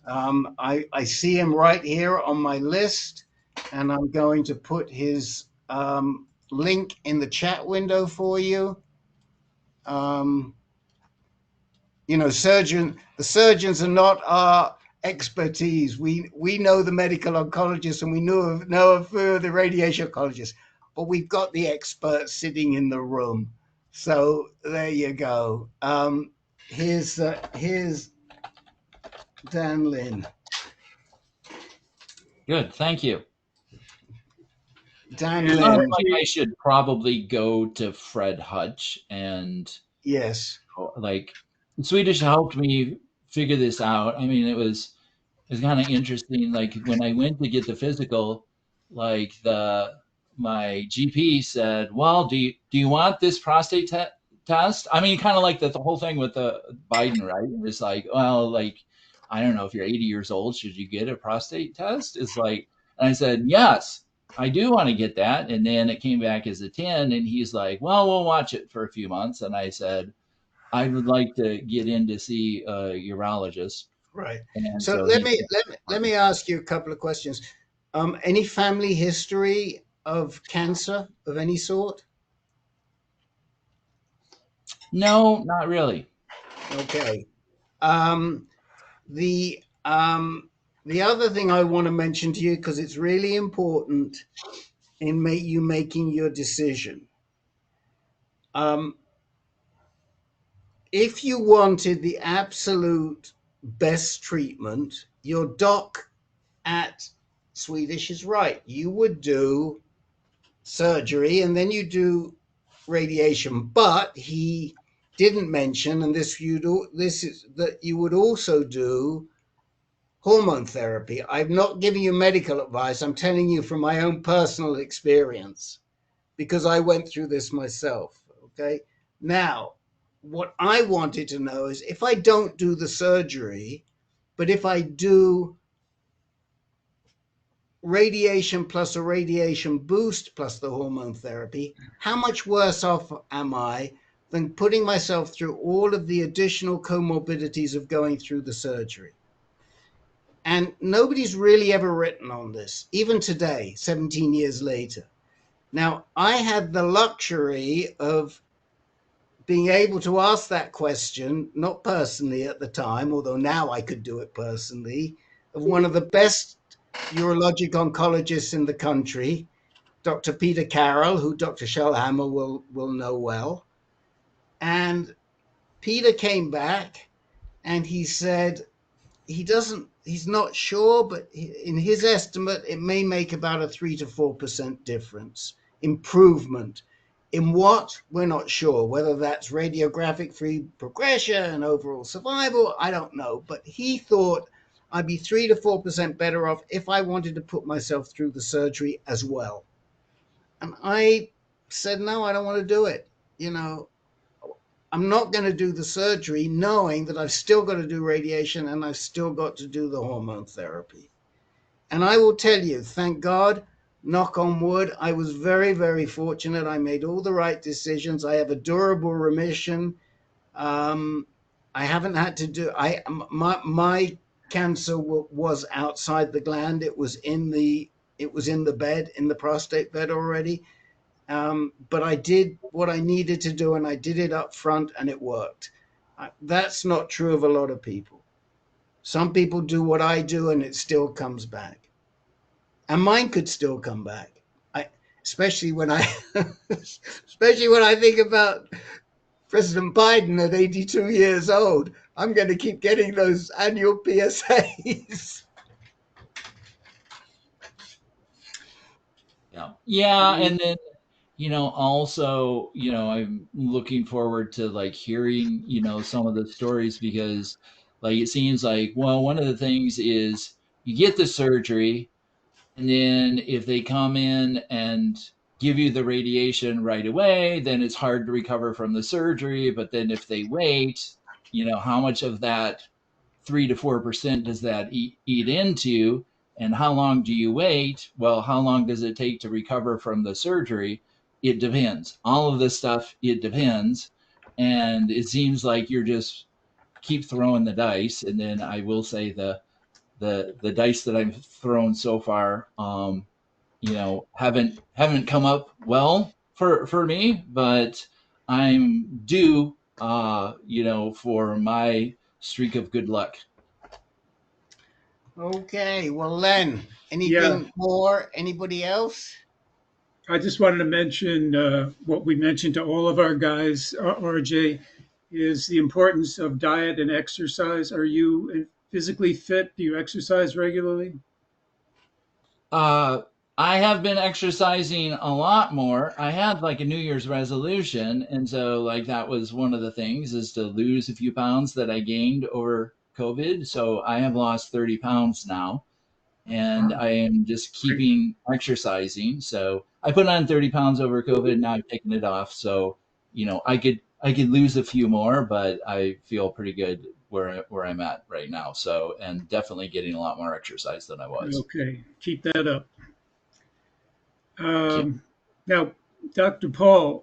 I see him right here on my list, and I'm going to put his link in the chat window for you. The surgeons are not our expertise. We know the medical oncologists, and we know a few of the radiation oncologists. but we've got the experts sitting in the room. So there you go. Here's Dan Lin. Good, thank you. Dan And Lin. Like I should probably go to Fred Hutch and Yes. like Swedish helped me figure this out. I mean, it was kind of interesting. Like when I went to get the physical, like my GP said, "Well, do you want this prostate test?" I mean, kind of like the whole thing with the Biden, right? It's like, well, like I don't know, if you're 80 years old, should you get a prostate test? It's like, and I said, yes, I do want to get that. And then it came back as a 10, and he's like, well, we'll watch it for a few months. And I said, I would like to get in to see a urologist. Right. And So let me ask you a couple of questions. Any family history of cancer of any sort? No, not really. Okay. The other thing I want to mention to you, because it's really important in you making your decision. If you wanted the absolute best treatment, your doc at Swedish is right. You would do surgery and then you do radiation. But he didn't mention, and this is that you would also do hormone therapy. I'm not giving you medical advice. I'm telling you from my own personal experience, because I went through this myself. Okay. Now, what I wanted to know is, if I don't do the surgery, but if I do radiation plus a radiation boost plus the hormone therapy, how much worse off am I than putting myself through all of the additional comorbidities of going through the surgery? And nobody's really ever written on this, even today, 17 years later. Now, I had the luxury of being able to ask that question, not personally at the time, although now I could do it personally, of one of the best urologic oncologists in the country, Dr. Peter Carroll, who Dr. Shellhammer will know well. And Peter came back and he said he's not sure, but in his estimate, it may make about a 3 to 4% difference, improvement. In what? We're not sure. Whether that's radiographic-free progression and overall survival, I don't know. But he thought I'd be 3 to 4% better off if I wanted to put myself through the surgery as well. And I said, no, I don't want to do it. You know, I'm not going to do the surgery knowing that I've still got to do radiation and I've still got to do the hormone therapy. And I will tell you, thank God, knock on wood, I was very, very fortunate. I made all the right decisions. I have a durable remission. I haven't had to do, my cancer was outside the gland. It was in the bed, in the prostate bed already. But I did what I needed to do, and I did it up front, and it worked. That's not true of a lot of people. Some people do what I do, and it still comes back. And mine could still come back. Especially when I think about President Biden at 82 years old. I'm going to keep getting those annual PSAs. Yeah, and then also, I'm looking forward to like hearing, some of the stories, because like it seems like, well, one of the things is you get the surgery, and then if they come in and give you the radiation right away, then it's hard to recover from the surgery. But then if they wait, how much of that 3 to 4% does that eat into? And how long do you wait? Well, how long does it take to recover from the surgery? It depends. All of this stuff, it depends. And it seems like you're just keep throwing the dice. And then I will say the dice that I've thrown so far, haven't come up well for me, but I'm due, for my streak of good luck. Okay, well, Len, anything more? Anybody else? I just wanted to mention what we mentioned to all of our guys, RJ, is the importance of diet and exercise. Are you physically fit? Do you exercise regularly? Uh, I have been exercising a lot more. I had like a New Year's resolution, and so like that was one of the things is to lose a few pounds that I gained over COVID. So I have lost 30 pounds now, and I am just Great. keeping exercising. So I put on 30 pounds over COVID. Now I've taken it off. So I could lose a few more, but I feel pretty good where I'm at right now. So and definitely getting a lot more exercise than I was. Okay, keep that up. Thank you. Now, Dr. Paul,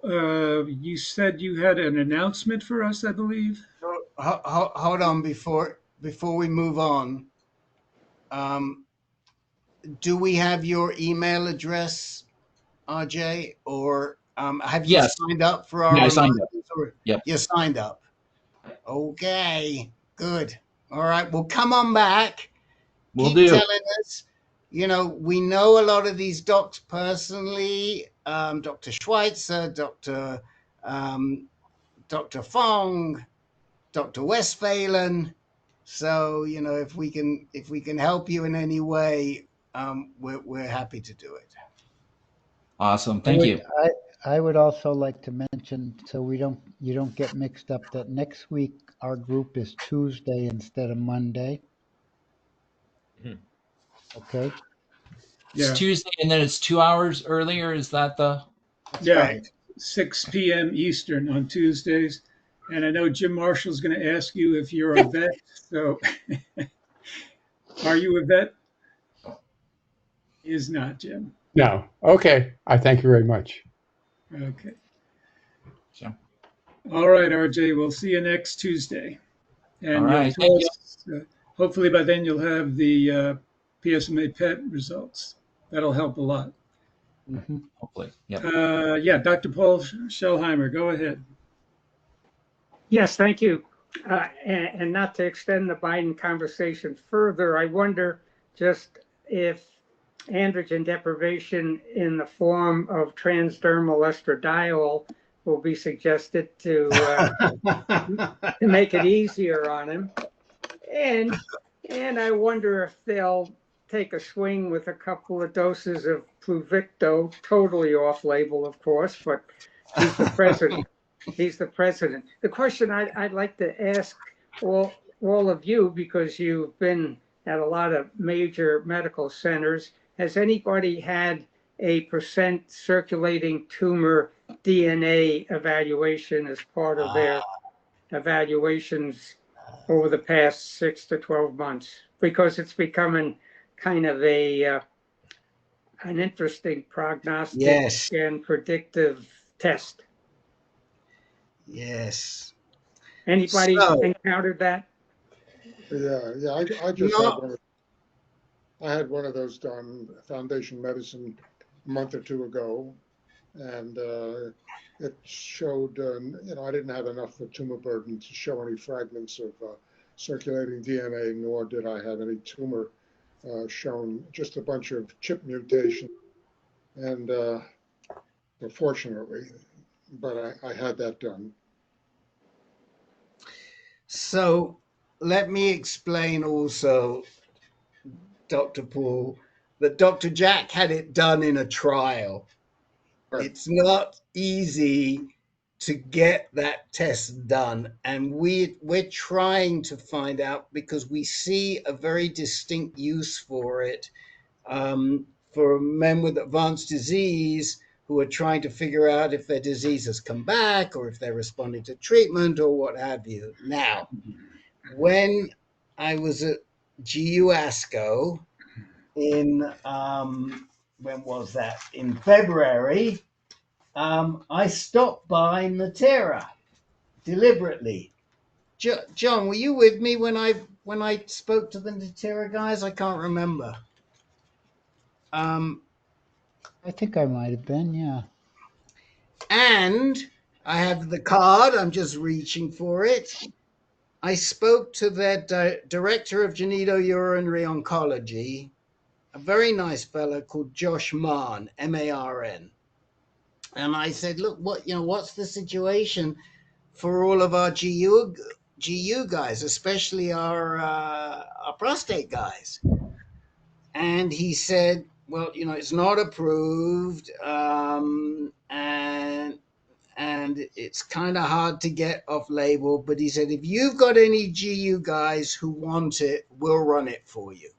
you said you had an announcement for us, I believe. Hold on before we move on. Do we have your email address, RJ, or have you Yes. signed up for our Yeah, I signed up. reminders, or Yep. you signed up? Okay, good. All right, well, come on back. Will Keep do. telling us. You know, we know a lot of these docs personally. Dr. Schweitzer, Dr. Fong, Dr. Westphalen. So, you know, if we can help you in any way, we're happy to do it. Awesome. Thank you. I would also like to mention, so you don't get mixed up, that next week our group is Tuesday instead of Monday. Okay. It's Yeah. Tuesday, and then it's 2 hours earlier. Is that the? That's Yeah, right. 6 p.m. Eastern on Tuesdays. And I know Jim Marshall's going to ask you if you're a vet. So, are you a vet? He is not, Jim. No. Okay. I thank you very much. Okay. So. All right, RJ. We'll see you next Tuesday. And All right. you'll tell Thank us, hopefully by then you'll have the PSMA PET results. That'll help a lot. Mhm. Hopefully. Yep. Yeah, Dr. Paul Schellheimer, go ahead. Yes, thank you. And not to extend the Biden conversation further, I wonder just if androgen deprivation in the form of transdermal estradiol will be suggested to make it easier on him. And I wonder if they'll take a swing with a couple of doses of Pluvicto, totally off-label, of course, but he's the president. He's the president. The question I'd like to ask all of you, because you've been at a lot of major medical centers, has anybody had a percent circulating tumor DNA evaluation as part of their evaluations over the past 6 to 12 months? Because it's becoming kind of an interesting prognostic Yes. and predictive test. Yes. Anybody So, encountered that? Yeah. I just had one of those done, Foundation Medicine, a month or two ago, and it showed, I didn't have enough for tumor burden to show any fragments of circulating DNA, nor did I have any tumor shown, just a bunch of chip mutations, and fortunately, but I had that done. So let me explain also, Dr. Paul, that Dr. Jack had it done in a trial. Right. It's not easy to get that test done, and we're trying to find out, because we see a very distinct use for it for men with advanced disease who are trying to figure out if their disease has come back or if they're responding to treatment or what have you. Now, when I was at GU ASCO in, when was that? In February, I stopped by Natera deliberately. John, were you with me when I spoke to the Natera guys? I can't remember. I think I might have been, yeah. And I have the card. I'm just reaching for it. I spoke to their director of genitourinary oncology, a very nice fellow called Josh Marn, M-A-R-N. And I said, look, what's the situation for all of our GU guys, especially our prostate guys? And he said, well, it's not approved, and it's kind of hard to get off label. But he said, if you've got any GU guys who want it, we'll run it for you.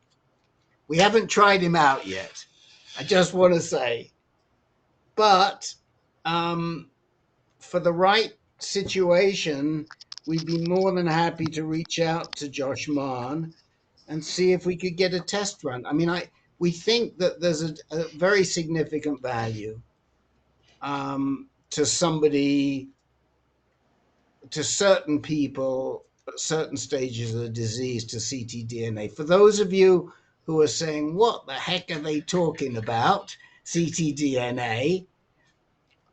We haven't tried him out yet, I just want to say. But for the right situation, we'd be more than happy to reach out to Josh Mahn and see if we could get a test run. I mean, we think that there's a very significant value to certain people at certain stages of the disease to ctDNA. For those of you who are saying, what the heck are they talking about, ctDNA?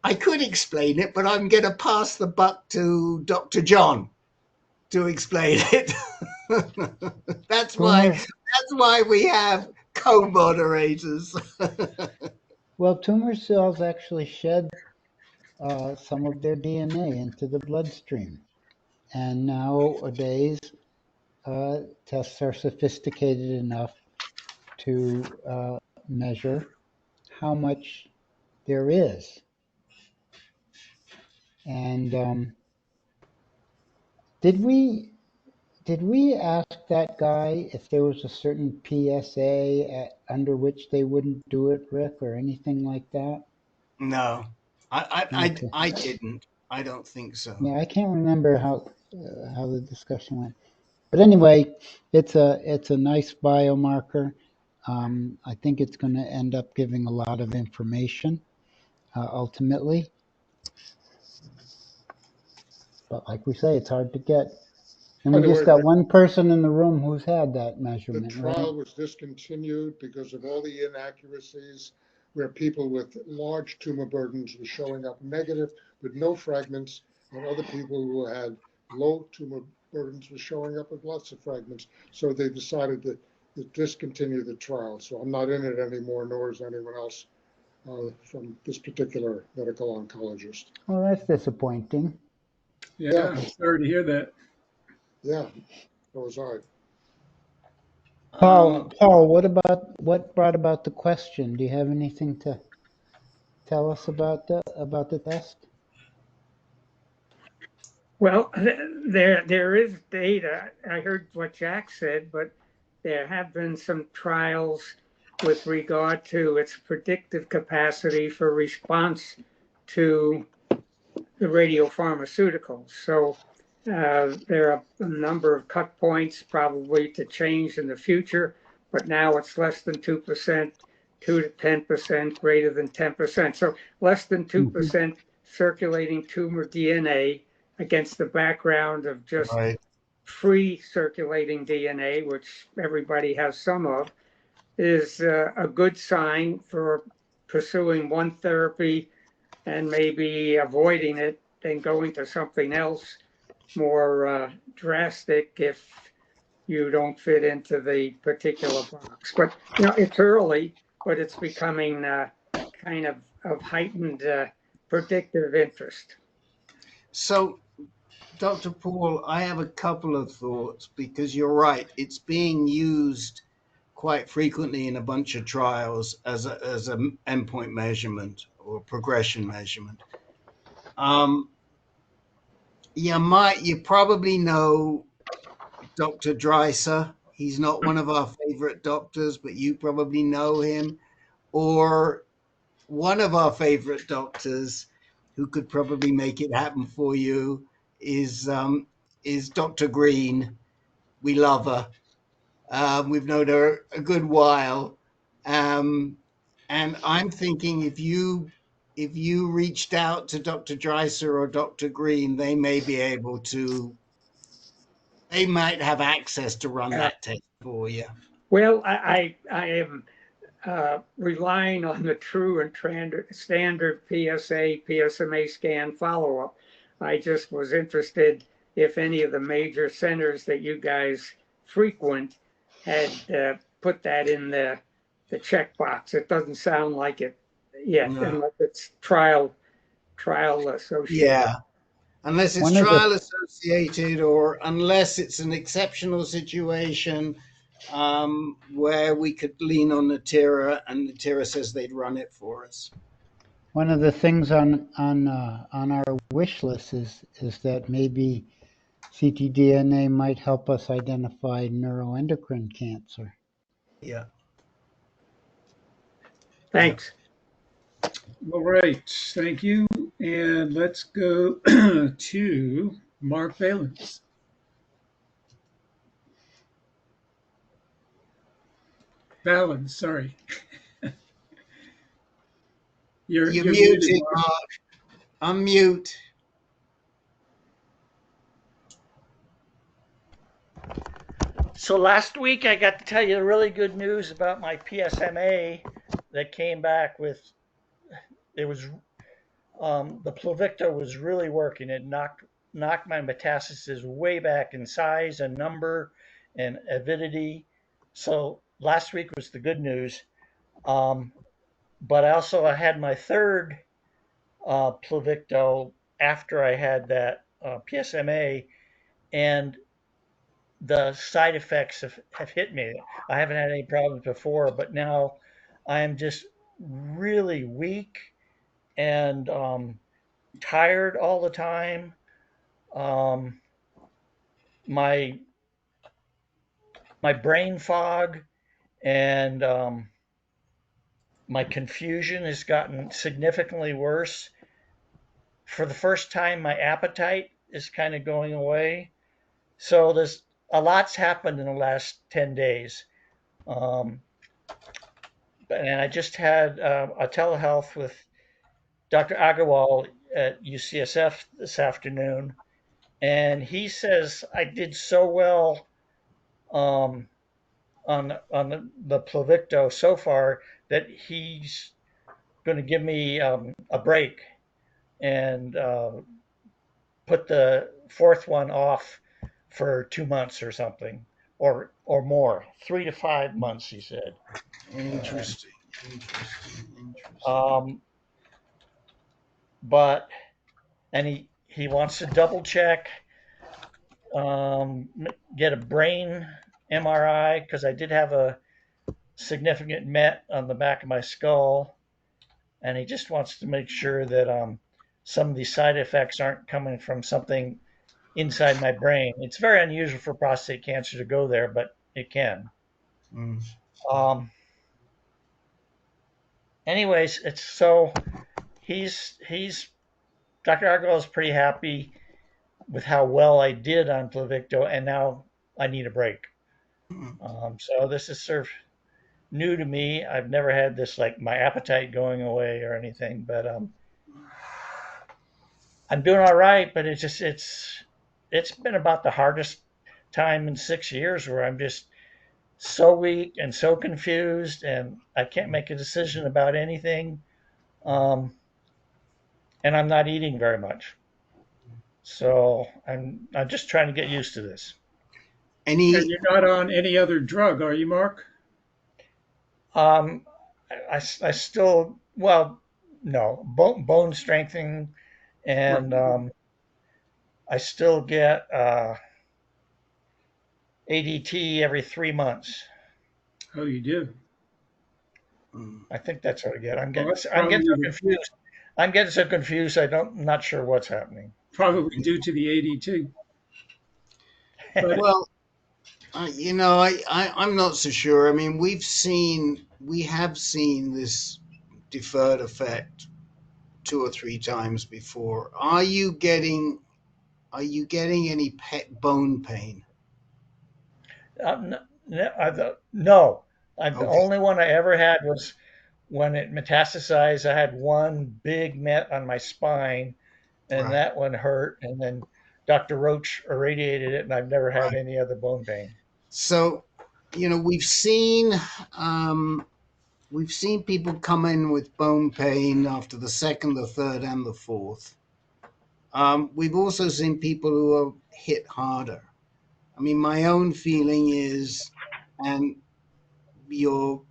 I could explain it, but I'm going to pass the buck to Dr. John to explain it. That's why we have co-moderators. Well, tumor cells actually shed some of their DNA into the bloodstream. And nowadays, tests are sophisticated enough to measure how much there is. And did we ask that guy if there was a certain PSA under which they wouldn't do it, Rick, or anything like that? No, Okay. I didn't. I don't think so. Yeah, I can't remember how the discussion went. But anyway, it's a nice biomarker. I think it's going to end up giving a lot of information ultimately. But like we say, it's hard to get. And By we the just way, got Rick, one person in the room who's had that the measurement, trial right? was discontinued because of all the inaccuracies where people with large tumor burdens were showing up negative with no fragments, and other people who had low tumor burdens were showing up with lots of fragments. So they decided to discontinue the trial. So I'm not in it anymore, nor is anyone else from this particular medical oncologist. Well, that's disappointing. Yeah, sorry to hear that. Yeah, so was I. Paul, what brought about the question? Do you have anything to tell us about the test? Well, there is data. I heard what Jack said, but there have been some trials with regard to its predictive capacity for response to the radiopharmaceuticals. So there are a number of cut points probably to change in the future, but now it's less than 2%, 2 to 10%, greater than 10%. So less than 2% circulating tumor DNA against the background of just free circulating DNA, which everybody has some of, is a good sign for pursuing one therapy and maybe avoiding it and going to something else more drastic if you don't fit into the particular box. But it's early, but it's becoming kind of heightened predictive interest. So, Dr. Paul, I have a couple of thoughts, because you're right. It's being used quite frequently in a bunch of trials as an endpoint measurement or progression measurement. You probably know Dr. Dreiser. He's not one of our favorite doctors, but you probably know him. Or one of our favorite doctors who could probably make it happen for you is Dr. Green. We love her. We've known her a good while. And I'm thinking if you reached out to Dr. Dreiser or Dr. Green, they might have access to run that test for you. Well, I am relying on the true and standard PSA, PSMA scan follow-up. I just was interested if any of the major centers that you guys frequent had put that in the checkbox. It doesn't sound like it yet, unless it's trial trial associated. Yeah. Unless it's One of the trial associated or unless it's an exceptional situation where we could lean on Natera and Natera says they'd run it for us. One of the things on our wish list is that maybe ctDNA might help us identify neuroendocrine cancer. Yeah. Thanks. All right, thank you. And let's go to Mark Valens. Valens, sorry. You're muted, muted, Mark. Mark. Unmute. So last week I got to tell you really good news about my PSMA that came back with, it was, the Pluvicto was really working. It knocked my metastases way back in size and number and avidity. So last week was the good news. But I had my third Pluvicto after I had that PSMA, and the side effects have hit me. I haven't had any problems before, but now I am just really weak and tired all the time. My brain fog and my confusion has gotten significantly worse. For the first time, my appetite is kind of going away. So there's a lot's happened in the last 10 days. And I just had a telehealth with Dr. Agarwal at UCSF this afternoon, and he says I did so well on the Pluvicto so far that he's going to give me a break and put the fourth one off for 2 months or something, or more, 3 to 5 months, he said. Interesting. But he wants to double check, get a brain MRI because I did have a significant met on the back of my skull, and he just wants to make sure that some of these side effects aren't coming from something inside my brain. It's very unusual for prostate cancer to go there, but it can. Anyways, it's so he's Dr. Argyle is pretty happy with how well I did on Pluvicto, and now I need a break. So this is sort of new to me. I've never had this, like my appetite going away or anything, but I'm doing all right. But it's been about the hardest time in 6 years where I'm just so weak and so confused, and I can't make a decision about anything. And I'm not eating very much. So I'm just trying to get used to this. And you're not on any other drug, are you, Mark? I still, well, no, bone strengthening, and I still get ADT every 3 months. Oh, you do? I think that's what I get. I'm getting so confused. I'm getting so confused. I'm not sure what's happening. Probably due to the ADT. Well, I'm not so sure. I mean, we have seen this deferred effect 2 or 3 times before. Are you getting any bone pain? No. The only one I ever had was when it metastasized. I had one big met on my spine, and that one hurt. And then Dr. Roach irradiated it, and I've never had any other bone pain. So, we've seen people come in with bone pain after the second, the third, and the fourth. We've also seen people who are hit harder. I mean, my own feeling is, and your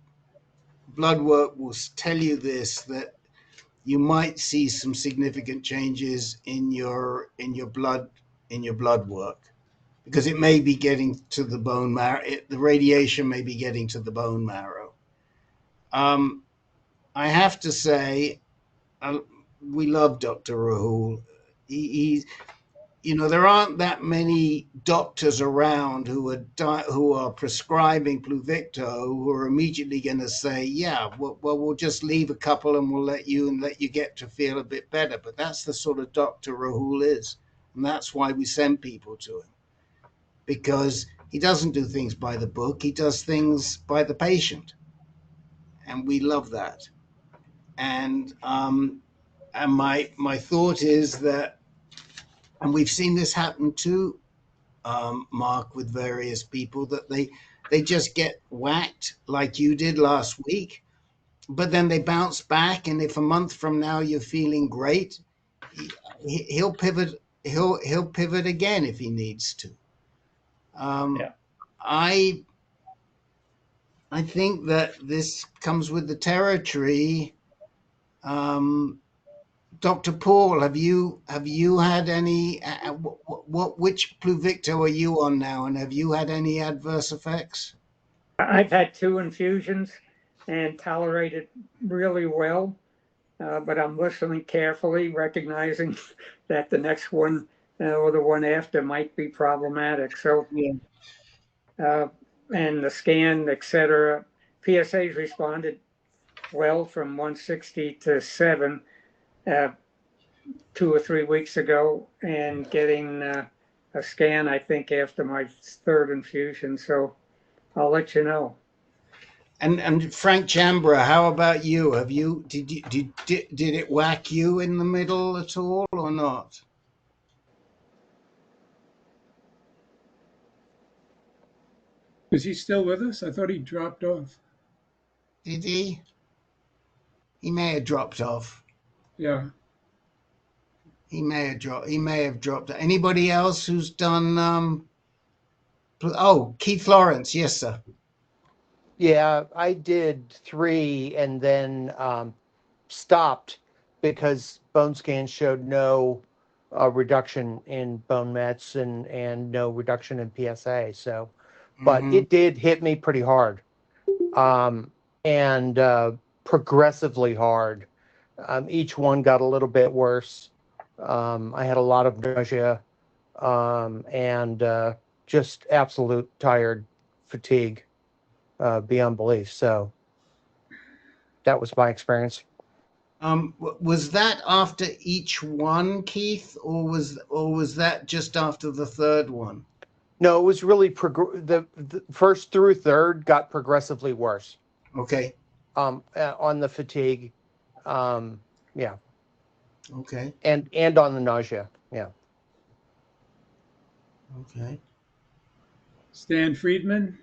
blood work will tell you this, that you might see some significant changes in your blood work, because it may be getting to the bone marrow. The radiation may be getting to the bone marrow. I have to say, we love Dr. Rahul. He's, there aren't that many doctors around who are prescribing Pluvicto who are immediately going to say, yeah, well, we'll just leave a couple and we'll let you get to feel a bit better. But that's the sort of Dr. Rahul is. And that's why we send people to him, because he doesn't do things by the book. He does things by the patient. And we love that. And my thought is that, and we've seen this happen too, Mark, with various people, that they just get whacked like you did last week, but then they bounce back, and if a month from now you're feeling great, he'll pivot. He'll pivot again if he needs to. Yeah. I think that this comes with the territory. Dr. Paul, have you had any? Which Pluvicto are you on now, and have you had any adverse effects? I've had 2 infusions and tolerated really well, but I'm listening carefully, recognizing that the next one or the one after might be problematic. So, and the scan, etc. PSA's responded well from 160 to 7 2 or 3 weeks ago, and getting a scan, I think, after my 3rd infusion. So I'll let you know. And Frank Chambra, how about you? Did it whack you in the middle at all or not? Is he still with us? I thought he dropped off. Did he? He may have dropped off. Yeah. He may have dropped. Anybody else who's done? Keith Lawrence, yes, sir. Yeah, I did 3 and then stopped because bone scans showed no reduction in bone mets and no reduction in PSA. So, but it did hit me pretty hard, and progressively hard. Each one got a little bit worse. I had a lot of nausea and just absolute tired fatigue beyond belief. So that was my experience. Was that after each one, Keith, or was that just after the 3rd one? No, it was really the first through 3rd got progressively worse. Okay. On the fatigue, yeah. Okay. And on the nausea, yeah. Okay. Stan Friedman.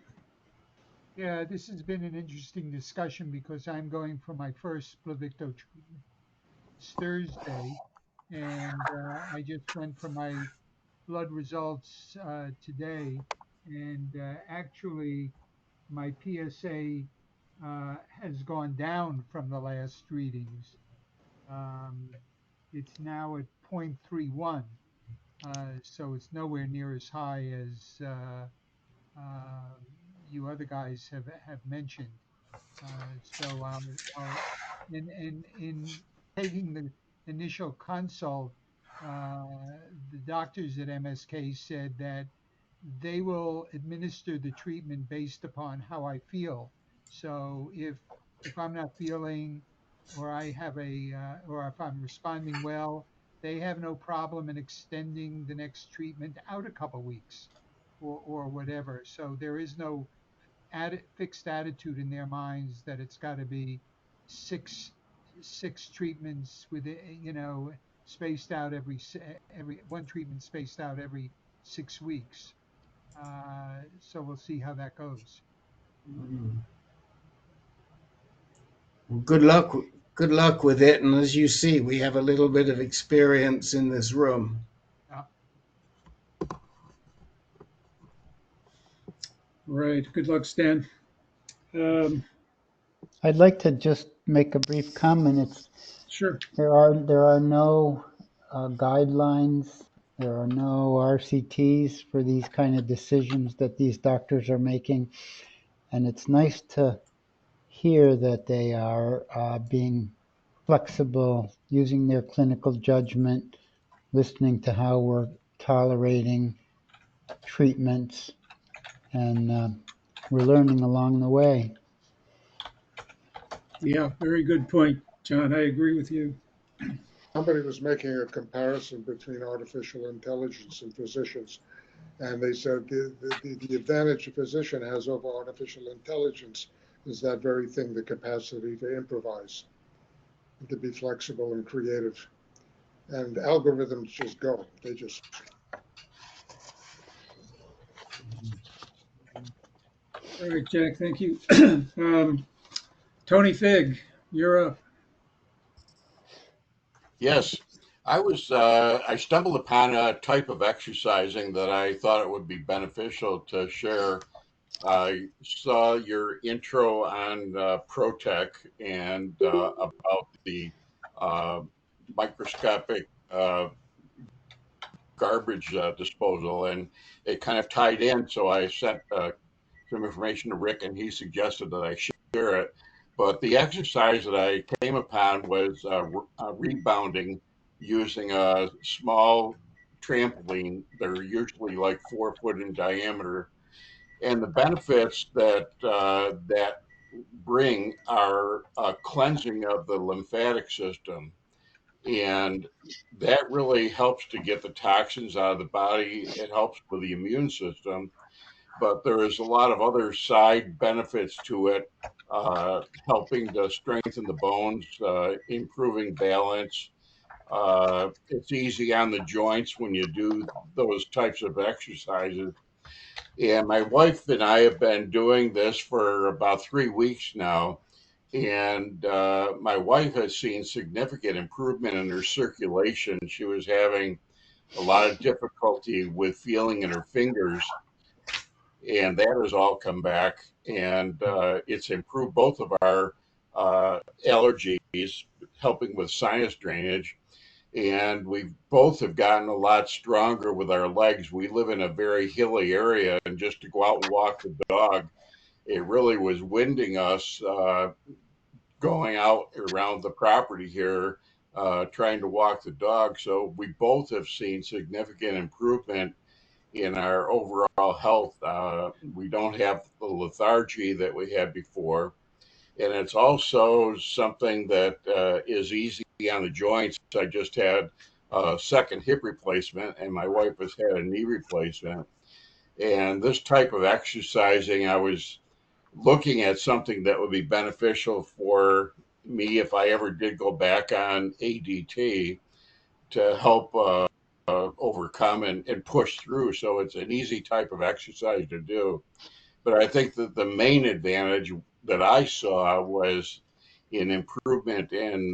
Yeah, this has been an interesting discussion because I'm going for my first Pluvicto treatment. It's Thursday, and I just went for my blood results today, and actually my PSA has gone down from the last readings. It's now at 0.31, so it's nowhere near as high as you other guys have mentioned. So in taking the initial consult, the doctors at MSK said that they will administer the treatment based upon how I feel. So if I'm not feeling, or I have or if I'm responding well, they have no problem in extending the next treatment out a couple weeks, or whatever. So there is no fixed attitude in their minds that it's got to be six treatments with spaced out every one treatment spaced out every 6 weeks. So we'll see how that goes. Well, good luck with it. And as you see, we have a little bit of experience in this room. Right. Good luck, Stan. I'd like to just make a brief comment. Sure. There are no guidelines. There are no RCTs for these kind of decisions that these doctors are making, and it's nice to hear that they are being flexible, using their clinical judgment, listening to how we're tolerating treatments, and we're learning along the way. Yeah, very good point, John. I agree with you. Somebody was making a comparison between artificial intelligence and physicians, and they said the advantage a physician has over artificial intelligence is that very thing, the capacity to improvise, and to be flexible and creative. And algorithms just go. They just. All right, Jack, thank you. Tony Fig, you're up. Yes, I stumbled upon a type of exercising that I thought it would be beneficial to share. I saw your intro on Protec and about the uh, microscopic garbage disposal, and it kind of tied in. So I sent some information to Rick, and he suggested that I share it. But the exercise that I came upon was rebounding using a small trampoline. They're usually like 4 foot in diameter, and the benefits that bring are a cleansing of the lymphatic system, and that really helps to get the toxins out of the body. It helps with the immune system, but there is a lot of other side benefits to it, helping to strengthen the bones, improving balance. It's easy on the joints when you do those types of exercises. And my wife and I have been doing this for about 3 weeks now. And my wife has seen significant improvement in her circulation. She was having a lot of difficulty with feeling in her fingers, and that has all come back. And it's improved both of our allergies, helping with sinus drainage. And we both have gotten a lot stronger with our legs. We live in a very hilly area, and just to go out and walk the dog, it really was winding us going out around the property here, trying to walk the dog. So we both have seen significant improvement in our overall health. We don't have the lethargy that we had before. And it's also something that is easy on the joints. I just had a second hip replacement, and my wife has had a knee replacement. And this type of exercising, I was looking at something that would be beneficial for me if I ever did go back on ADT to help overcome and push through. So it's an easy type of exercise to do. But I think that the main advantage that I saw was an improvement in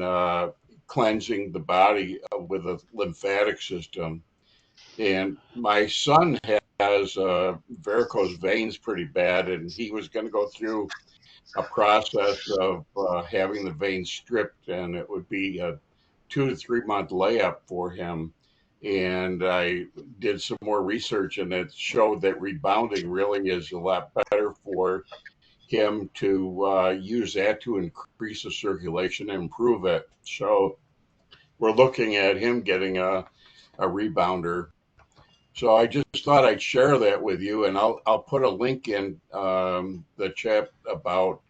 cleansing the body with a lymphatic system. And my son has varicose veins pretty bad, and he was going to go through a process of having the veins stripped, and it would be a 2 to 3 month layup for him. And I did some more research, and it showed that rebounding really is a lot better for him to use that to increase the circulation and improve it. So we're looking at him getting a rebounder. So I just thought I'd share that with you, and I'll put a link in the chat about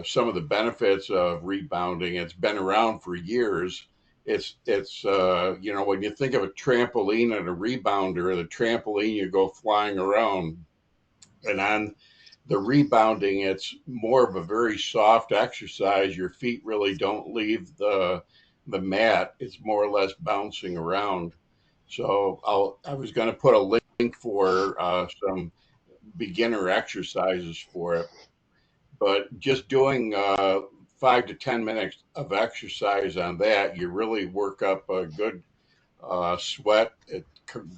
some of the benefits of rebounding. It's been around for years. It's when you think of a trampoline and a rebounder, the trampoline you go flying around, and on the rebounding, it's more of a very soft exercise. Your feet really don't leave the mat. It's more or less bouncing around. So I was going to put a link for some beginner exercises for it, but just doing 5 to 10 minutes of exercise on that, you really work up a good sweat. It's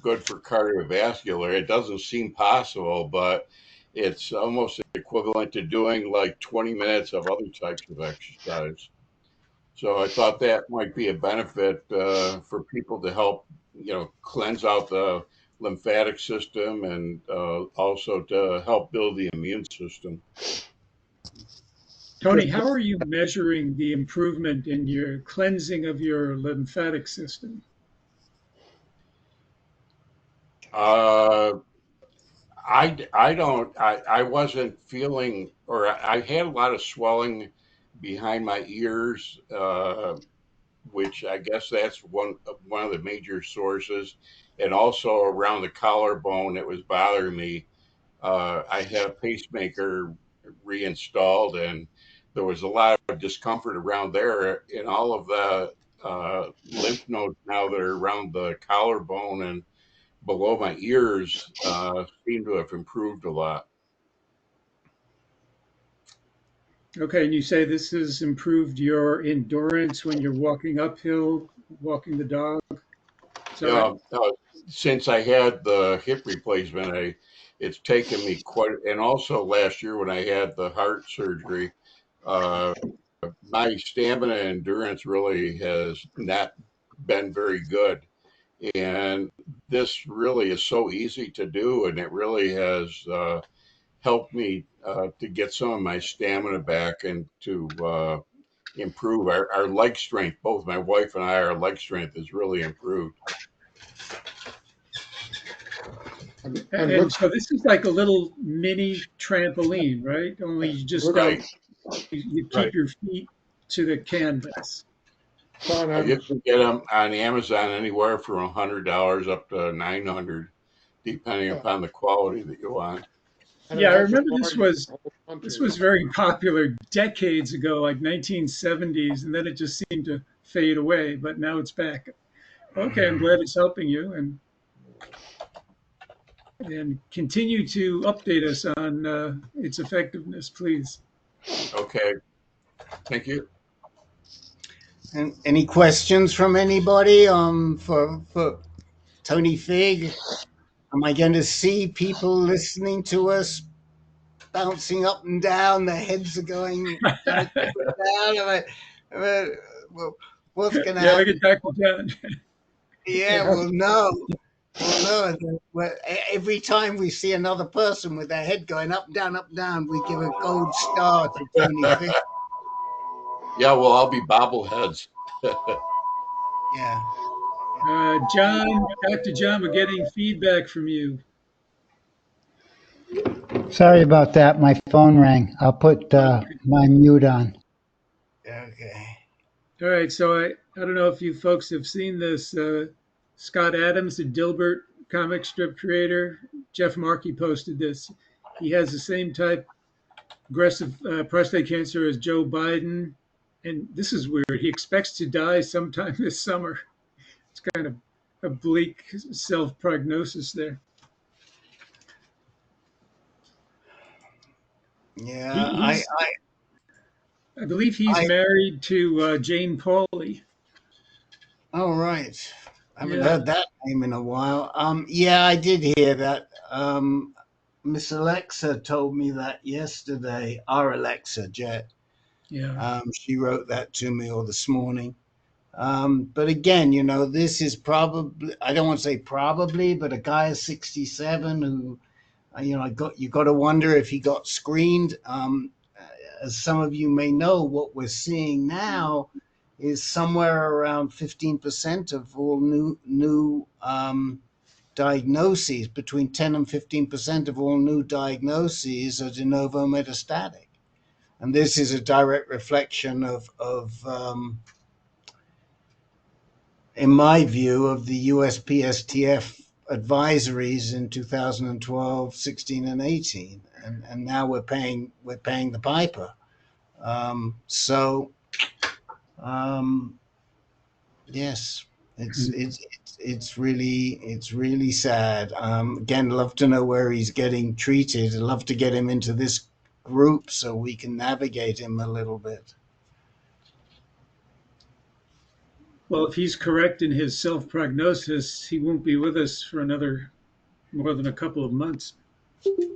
good for cardiovascular. It doesn't seem possible, but it's almost equivalent to doing like 20 minutes of other types of exercise. So I thought that might be a benefit for people to help, cleanse out the lymphatic system and also to help build the immune system. Tony, how are you measuring the improvement in your cleansing of your lymphatic system? I wasn't feeling, or I had a lot of swelling behind my ears, which I guess that's one of the major sources, and also around the collarbone it was bothering me. I had a pacemaker reinstalled, and there was a lot of discomfort around there, and all of the lymph nodes now that are around the collarbone and below my ears seem to have improved a lot. Okay, and you say this has improved your endurance when you're walking uphill, walking the dog? So since I had the hip replacement, it's taken me quite, and also last year when I had the heart surgery, my stamina and endurance really has not been very good. And this really is so easy to do, and it really has helped me to get some of my stamina back and to improve our leg strength. Both my wife and I, our leg strength has really improved. And so this is like a little mini trampoline, right? Only you just Right. you keep your feet to the canvas. You can get them on Amazon anywhere from $100 up to $900, depending upon the quality that you want. Yeah, I remember this was very popular decades ago, like 1970s, and then it just seemed to fade away. But now it's back. Okay, I'm glad it's helping you, and continue to update us on its effectiveness, please. Okay, thank you. And any questions from anybody for Tony Fig? Am I going to see people listening to us bouncing up and down? Their heads are going down. What's going to happen? Look at Dr. John. Yeah, we'll know. We'll know. Every time we see another person with their head going up, down, we give a gold star to Tony Fig. Yeah, well, I'll be bobbleheads. Yeah. John, Dr. John, we're getting feedback from you. Sorry about that. My phone rang. I'll put my mute on. Okay. All right. So I don't know if you folks have seen this. Scott Adams, the Dilbert comic strip creator, Jeff Markey posted this. He has the same type aggressive prostate cancer as Joe Biden. And this is weird. He expects to die sometime this summer. It's kind of a bleak self-prognosis there. Yeah, I believe he's married to Jane Pauley. Oh, right. I haven't heard that name in a while. Yeah, I did hear that. Miss Alexa told me that yesterday. Our Alexa, Jet. Yeah. She wrote that to me or this morning. But again, this is probably, I don't want to say probably, but a guy is 67 who, you got to wonder if he got screened. As some of you may know, what we're seeing now is somewhere around 15% of all new diagnoses, between 10 and 15% of all new diagnoses are de novo metastatic. And this is a direct reflection of in my view, of the USPSTF advisories in 2012, 16, and 18. And now we're paying the piper. Yes, it's really sad. Again, love to know where he's getting treated. I'd love to get him into this group so we can navigate him a little bit. Well, if he's correct in his self-prognosis, he won't be with us for more than a couple of months.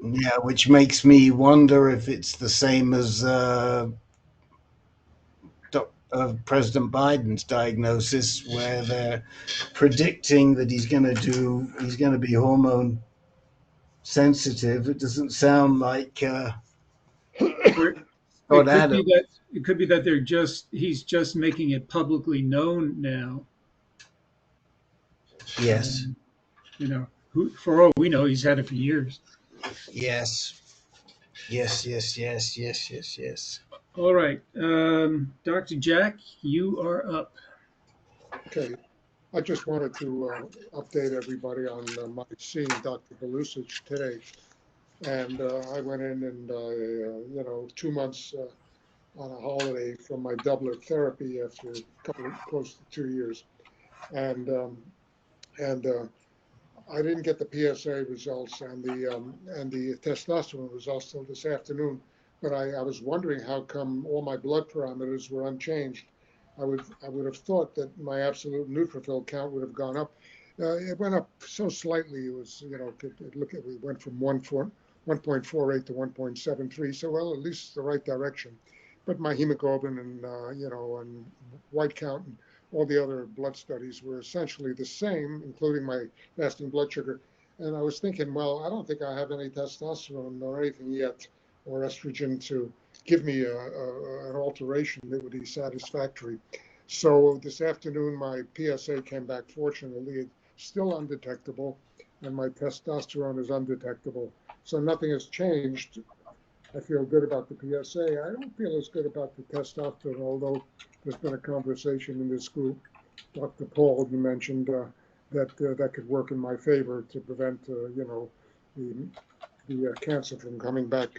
Yeah, which makes me wonder if it's the same as President Biden's diagnosis, where they're predicting that he's going to be hormone sensitive. It doesn't sound like Or Scott Adams. it could be that he's just making it publicly known now. Yes. You know, for all we know, he's had it for years. Yes. Yes. All right, Dr. Jack, you are up. Okay. I just wanted to update everybody on my seeing Dr. Belusic today. And I went in and, 2 months on a holiday from my doublet therapy after close to 2 years. And I didn't get the PSA results and the testosterone results till this afternoon, but I was wondering how come all my blood parameters were unchanged. I would have thought that my absolute neutrophil count would have gone up. It went up so slightly. It was, we went from 1.48 to 1.73. So, well, at least the right direction. But my hemoglobin and and white count and all the other blood studies were essentially the same, including my fasting blood sugar. And I was thinking, well, I don't think I have any testosterone or anything yet, or estrogen to give me an alteration that would be satisfactory. So this afternoon, my PSA came back. Fortunately, it's still undetectable, and my testosterone is undetectable. So nothing has changed. I feel good about the PSA. I don't feel as good about the testosterone, although there's been a conversation in this group. Dr. Paul, you mentioned that could work in my favor to prevent, the cancer from coming back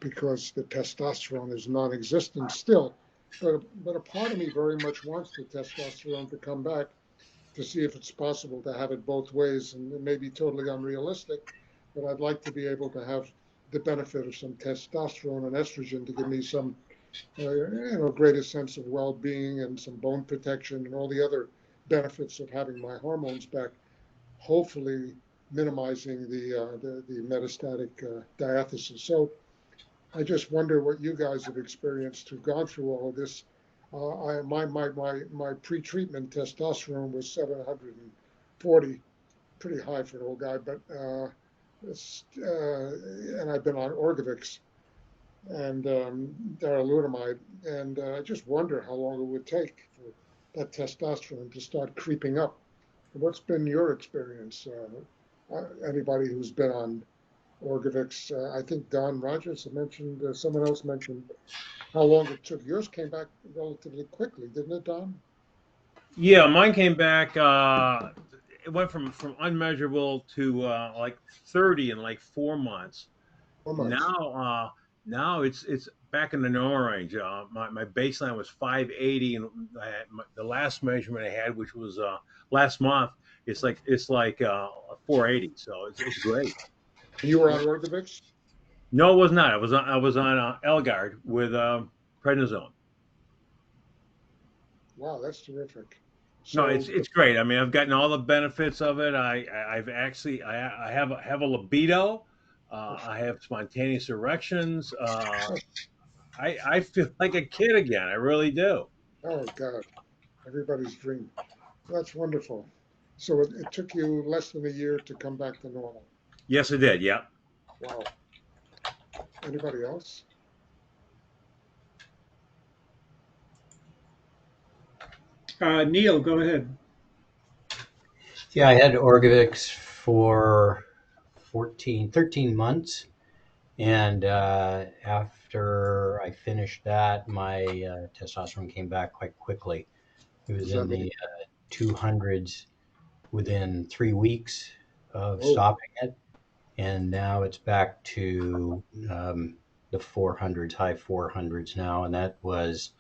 because the testosterone is non-existent still. But a part of me very much wants the testosterone to come back to see if it's possible to have it both ways. And it may be totally unrealistic, but I'd like to be able to have the benefit of some testosterone and estrogen to give me some, greater sense of well-being and some bone protection and all the other benefits of having my hormones back, hopefully minimizing the metastatic diathesis. So I just wonder what you guys have experienced who've gone through all of this. My pre-treatment testosterone was 740, pretty high for an old guy, but and I've been on Orgovix and darolutamide, and I just wonder how long it would take for that testosterone to start creeping up. What's been your experience? Anybody who's been on Orgovix? I think Don Rogers mentioned, someone else mentioned how long it took. Yours came back relatively quickly, didn't it, Don? Yeah, mine came back. It went from unmeasurable to like 30 in like 4 months. 4 months. Now it's back in the normal range. My baseline was 580, and the last measurement I had, which was last month, it's like 480. So it's great. You were on Orgovix? No, it was not. I was on Elgard with prednisone. Wow, that's terrific. No, it's great. I mean, I've gotten all the benefits of it. I've actually I have a libido. I have spontaneous erections. I feel like a kid again. I really do. Oh God, everybody's dream. That's wonderful. So it took you less than a year to come back to normal. Yes, it did. Yeah. Wow. Anybody else? Neil, go ahead. Yeah, I had Orgovix for 13 months. And after I finished that, my testosterone came back quite quickly. It was in the 200s within 3 weeks of stopping it. And now it's back to the 400s, high 400s now. And that was,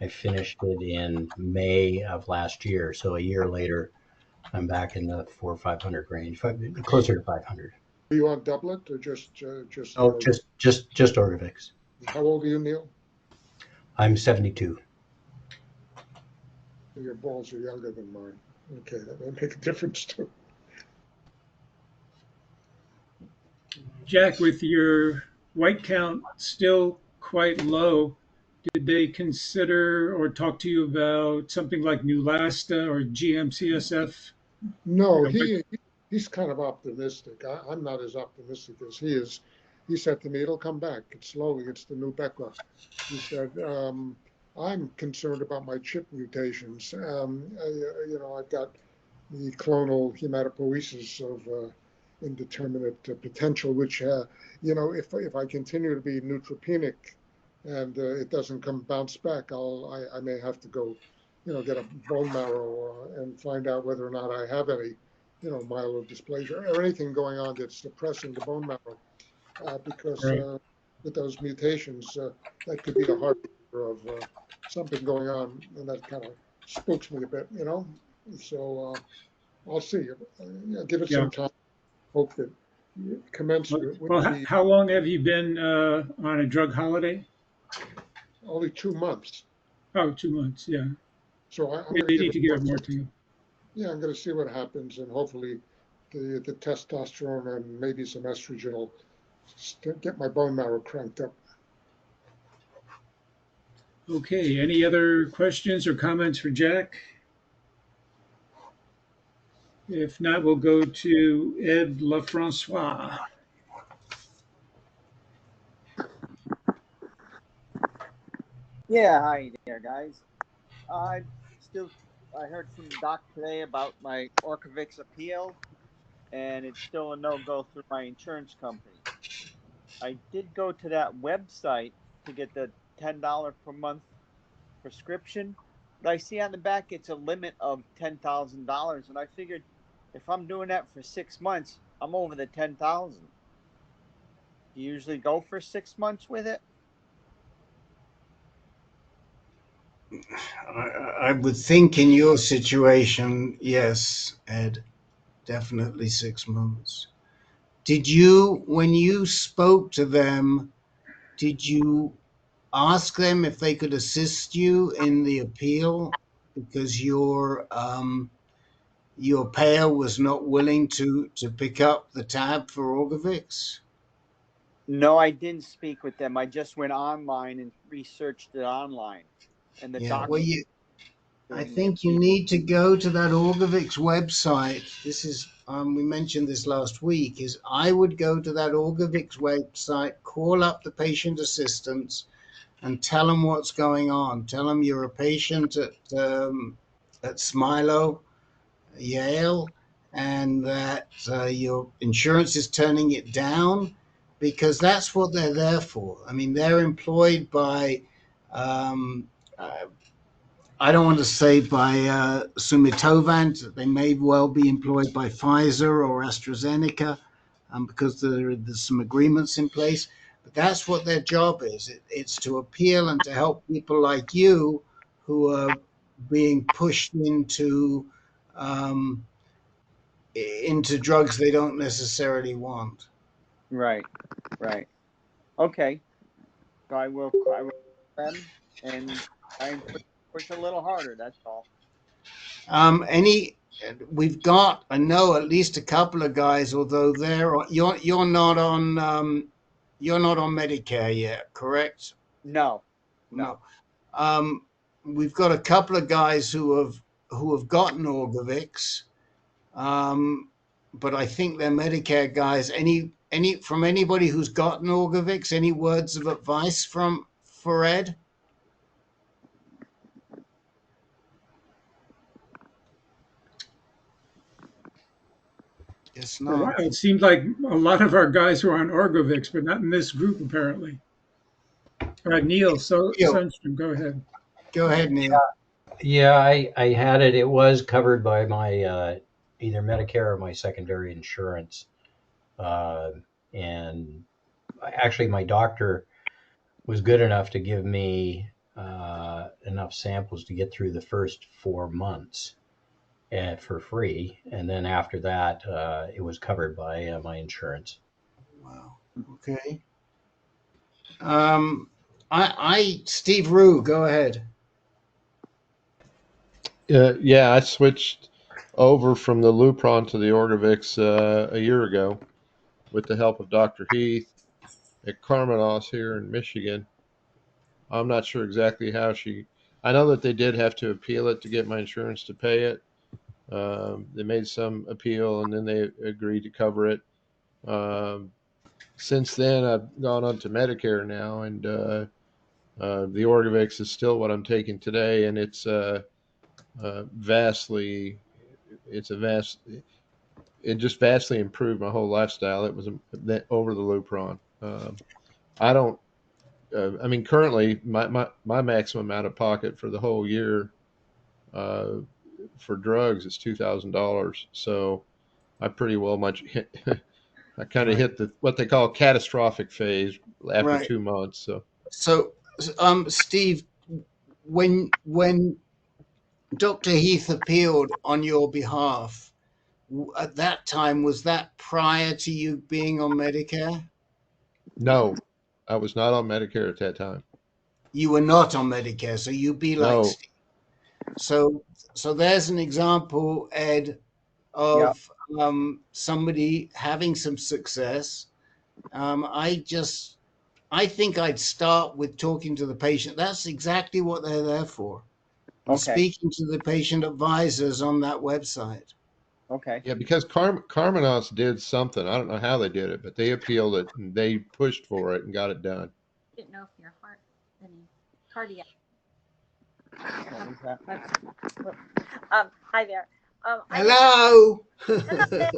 I finished it in May of last year. So a year later, I'm back in the 400 or 500 range, closer to 500. Are you on doublet or just? Oh, just Orgovix. How old are you, Neil? I'm 72. Your balls are younger than mine. Okay, that may make a difference too. Jack, with your white count still quite low, Did they consider or talk to you about something like Neulasta or GM-CSF? No, You know, he's kind of optimistic. I'm not as optimistic as he is. He said to me, "It'll come back. It's slowly. It's the new Becca." He said, "I'm concerned about my chip mutations. I've got the clonal hematopoiesis of indeterminate potential, which, if I continue to be neutropenic and it doesn't bounce back, I may have to go, get a bone marrow and find out whether or not I have any, myelodysplasia or anything going on that's suppressing the bone marrow, because right. with those mutations, that could be a harbinger of something going on, and that kind of spooks me a bit, So I'll see. Give it Yeah. some time. Hope that commensurate with Well, the how long have you been on a drug holiday? only 2 months. Oh, 2 months. Yeah. So I'm Yeah, going to they give need it to give more it more time. time. Yeah, I'm going to see what happens, and hopefully the testosterone and maybe some estrogen will get my bone marrow cranked up. Okay. Any other questions or comments for Jack? If not, we'll go to Ed Lafrancois. Yeah, hi there, guys. I still I heard from the doc today about my Orcovix appeal, and it's still a no-go through my insurance company. I did go to that website to get the $10 per month prescription, but I see on the back it's a limit of $10,000, and I figured if I'm doing that for 6 months, I'm over the 10,000. Do you usually go for 6 months with it? I would think in your situation, yes, Ed, definitely 6 months. When you spoke to them, did you ask them if they could assist you in the appeal because your payer was not willing to pick up the tab for Orgovix? No, I didn't speak with them. I just went online and researched it online, and the Yeah, well, doctor I doing the think you appeal. need to go to that Orgovix website. This is, we mentioned this last week, is I would go to that Orgovix website, call up the patient assistants and tell them what's going on. Tell them you're a patient at Smilo, Yale, and that your insurance is turning it down, because that's what they're there for. I mean, they're employed by, um, uh, I don't want to say by Sumitovant. They may well be employed by Pfizer or AstraZeneca, because there's some agreements in place. But that's what their job is. It's to appeal and to help people like you who are being pushed into drugs they don't necessarily want. Right, right. Okay, so I will them and try and push a little harder. That's all. Any We've got, I know, at least a couple of guys, although you're not on Medicare yet, correct? No, No. no. We've got a couple of guys who have gotten Orgovix, but I think they're Medicare guys. Any from anybody who's gotten Orgovix, any words of advice for Ed? Guess For a while, not. it seemed like a lot of our guys were on Orgovix, but not in this group, apparently. All right, Neil Sundstrom, go ahead. Go ahead, Neil. Yeah, I had it. It was covered by my either Medicare or my secondary insurance. And actually, my doctor was good enough to give me enough samples to get through the first 4 months for free. And then after that, it was covered by my insurance. Wow. Okay. Steve Rue, go ahead. Yeah, I switched over from the Lupron to the Orgovix a year ago with the help of Dr. Heath at Carmenos here in Michigan. I'm not sure exactly how I know that they did have to appeal it to get my insurance to pay it. They made some appeal and then they agreed to cover it. Since then, I've gone on to Medicare now, and the Orgovix is still what I'm taking today, and it's vastly, it's a vast, it just vastly improved my whole lifestyle. It was over the Lupron. I don't, I mean, currently my maximum out of pocket for the whole year for drugs is $2,000. So I pretty well much hit, I kind of Right. hit what they call catastrophic phase after Right. 2 months. So So, Steve, when Dr. Heath appealed on your behalf, at that time, was that prior to you being on Medicare? no, I was not on Medicare at that time. You were not on Medicare, so you be like No, Steve. So there's an example, Ed, Yeah. of somebody having some success. I think I'd start with talking to the patient. That's exactly what they're there for. And Okay. speaking to the patient advisors on that website. Okay. yeah, because Carmenos did something. I don't know how they did it, but they appealed it and they pushed for it and got it done. Didn't know if your heart, any cardiac. What was that? Hi there. Hello. Hello there.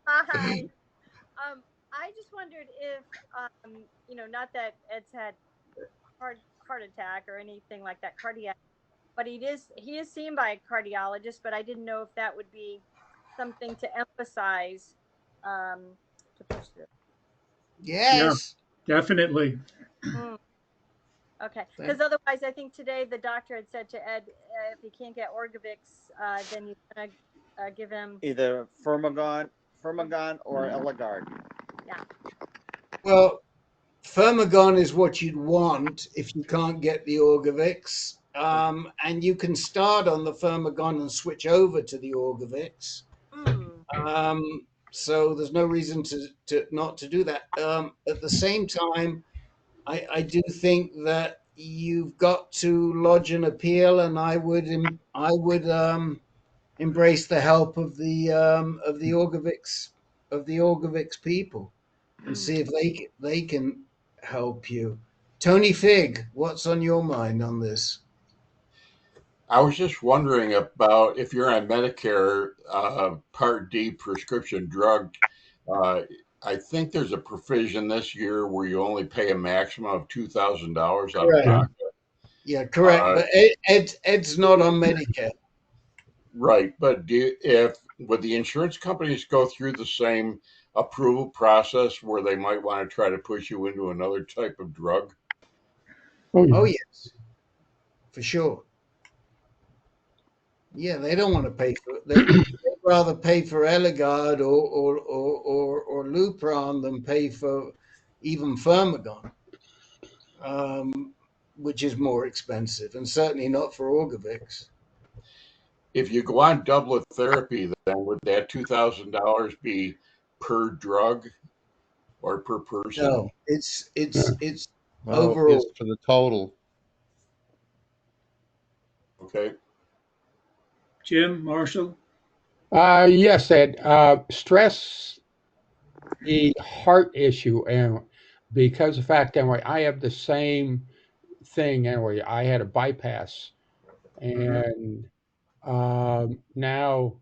Hi. I just wondered if, not that Ed's had heart attack or anything like that, cardiac, but he is seen by a cardiologist, but I didn't know if that would be something to emphasize to push through. Yes. Yeah, definitely. Okay, because otherwise, I think today the doctor had said to Ed, if he can't get Orgovix, then you're gonna give him either Firmagon or Eligard. Yeah. Well, Firmagon is what you'd want if you can't get the Orgovix. And you can start on the Firmagon and switch over to the Orgovix. So there's no reason to not to do that. At the same time, I do think that you've got to lodge an appeal, and I would embrace the help of the Orgovix people and see if they can help you. Tony Fig, what's on your mind on this? I was just wondering about if you're on Medicare Part D prescription drug. I think there's a provision this year where you only pay a maximum of $2,000 out of pocket. Yeah, correct. But Ed's not on Medicare. Right, but would the insurance companies go through the same approval process where they might want to try to push you into another type of drug? Oh yes, for sure. Yeah, they don't want to pay for it. They'd rather pay for Eligard or Lupron than pay for even Firmagon, which is more expensive, and certainly not for Orgovix. If you go on doublet therapy, then would that $2,000 be per drug or per person? No, it's Well, overall. it's for the total. Okay. Jim, Marshall? Yes, Ed. Stress the heart issue, and because of the fact, anyway, I have the same thing. Anyway, I had a bypass, and now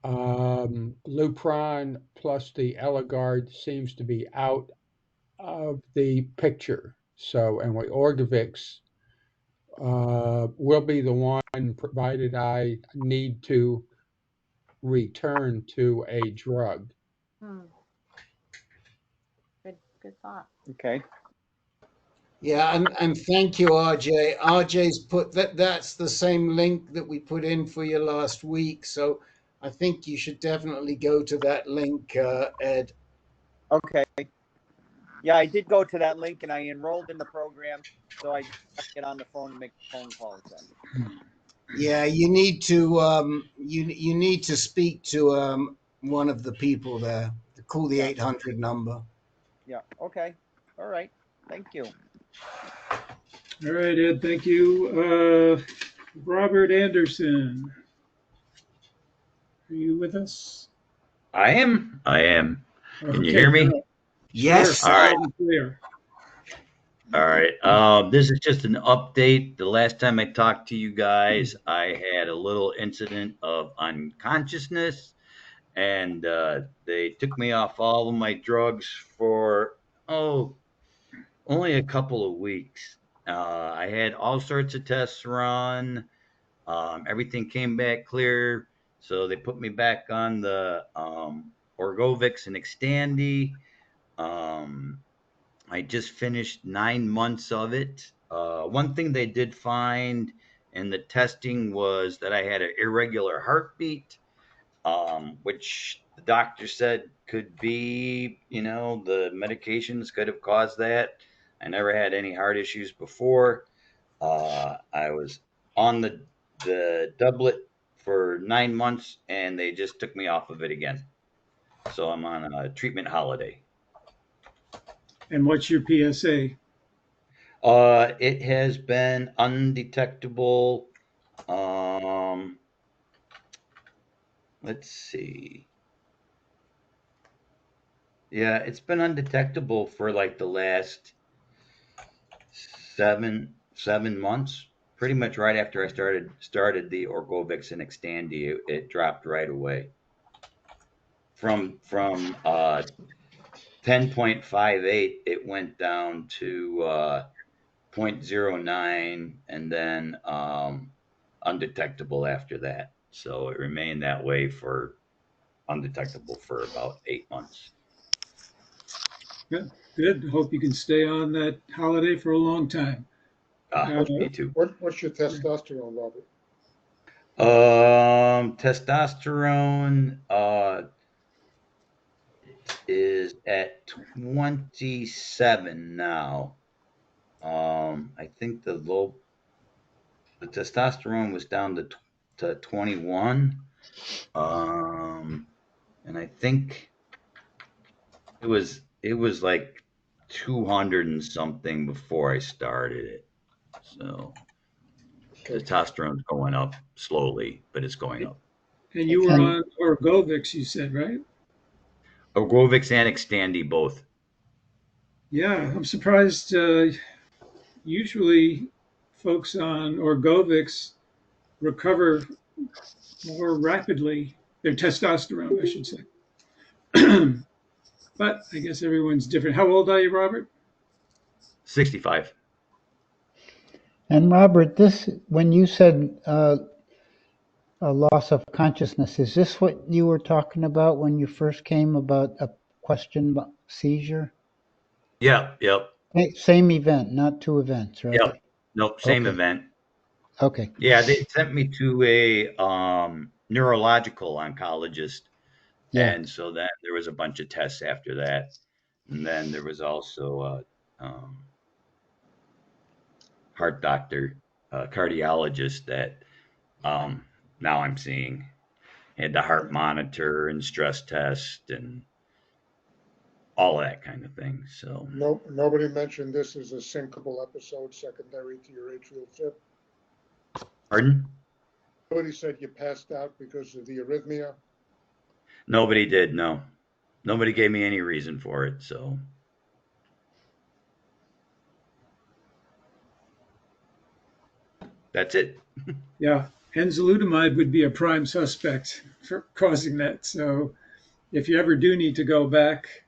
Lupron plus the Eligard seems to be out of the picture. So, anyway, Orgovix will be the one, provided I need to return to a drug. Good thought. Okay. Yeah, and thank you, RJ. RJ's put that's the same link that we put in for you last week. So I think you should definitely go to that link, Ed. Okay. Yeah, I did go to that link and I enrolled in the program, so I just have to get on the phone and make phone calls then. Yeah, you need to you need to speak to one of the people there. Call the 800 number. Yeah. Okay. All right. Thank you. All right, Ed, thank you. Robert Anderson, are you with us? I am. Can you Okay, hear you're me? up. Sure, Yes. All right. loud and clear. All right. This is just an update. The last time I talked to you guys, I had a little incident of unconsciousness, and they took me off all of my drugs for, only a couple of weeks. I had all sorts of tests run. Everything came back clear. So they put me back on the Orgovix and Xtandi. Um, I just finished 9 months of it. One thing they did find in the testing was that I had an irregular heartbeat, which the doctor said could be, the medications could have caused that. I never had any heart issues before. I was on the doublet for 9 months, and they just took me off of it again. So I'm on a treatment holiday. And what's your PSA? It has been undetectable. Let's see. Yeah, it's been undetectable for like the last seven months. Pretty much right after I started the Orgovix and Xtandi, it dropped right away. From 10.58, it went down to 0.09, and then undetectable after that. So it remained that way for undetectable for about 8 months. Good, good. Hope you can stay on that holiday for a long time. Me too. What's your testosterone, Robert? Testosterone is at 27 now. I think the testosterone was down to 21. And I think it was like 200 and something before I started it. So testosterone's going up slowly, but it's going up. And you were on Orgovix, you said, right? Orgovix and Xtandi both. Yeah, I'm surprised. Usually, folks on Orgovix recover more rapidly. Their testosterone, I should say. But I guess everyone's different. How old are you, Robert? 65. And Robert, this when you said a loss of consciousness, is this what you were talking about when you first came about a question about seizure? Yep. Same event, not two events, right? Yep. Nope, same event. Okay. Yeah, they sent me to a neurological oncologist. Yeah. And so then there was a bunch of tests after that. And then there was also a heart doctor, cardiologist that now I'm seeing. Had the heart monitor and stress test and all that kind of thing. So Nobody mentioned this as a syncopal episode secondary to your atrial fib. Pardon? Nobody said you passed out because of the arrhythmia. Nobody did. No, nobody gave me any reason for it. So that's it. Yeah, enzalutamide would be a prime suspect for causing that. So if you ever do need to go back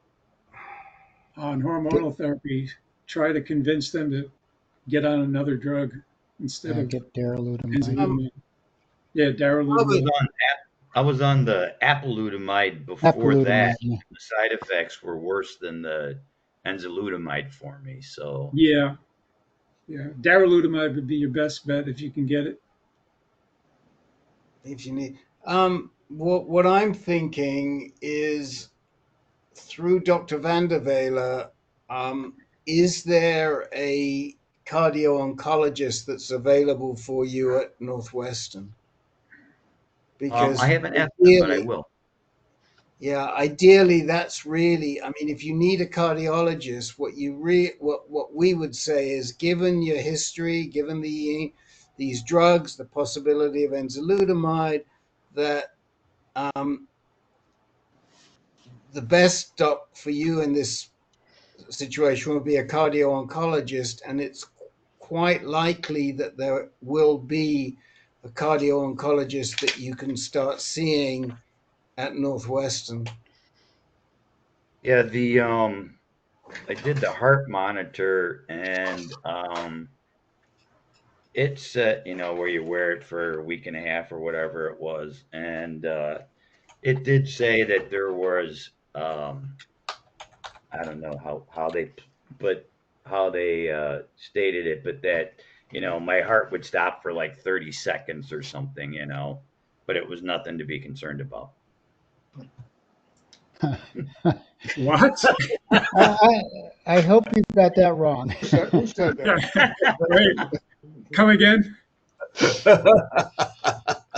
on hormonal therapy, try to convince them to get on another drug instead of get darolutamide. enzalutamide. Yeah, darolutamide. I was on the apalutamide before that. Yeah. The side effects were worse than the enzalutamide for me. So yeah, darolutamide would be your best bet if you can get it. If you need, what I'm thinking is through Dr. Vandervela, is there a cardio-oncologist that's available for you at Northwestern? Because I haven't asked them, but I will. Yeah, ideally, that's really. I mean, if you need a cardiologist, what we would say is, given your history, given these drugs, the possibility of enzalutamide, that the best stop for you in this situation would be a cardio-oncologist, and it's quite likely that there will be a cardio-oncologist that you can start seeing at Northwestern. Yeah, the I did the heart monitor, and it said, where you wear it for a week and a half or whatever it was, and it did say that there was I don't know how they stated it, but that my heart would stop for like 30 seconds or something, but it was nothing to be concerned about. What? I hope you got that wrong. Who said Yeah. that? Wait. Come again?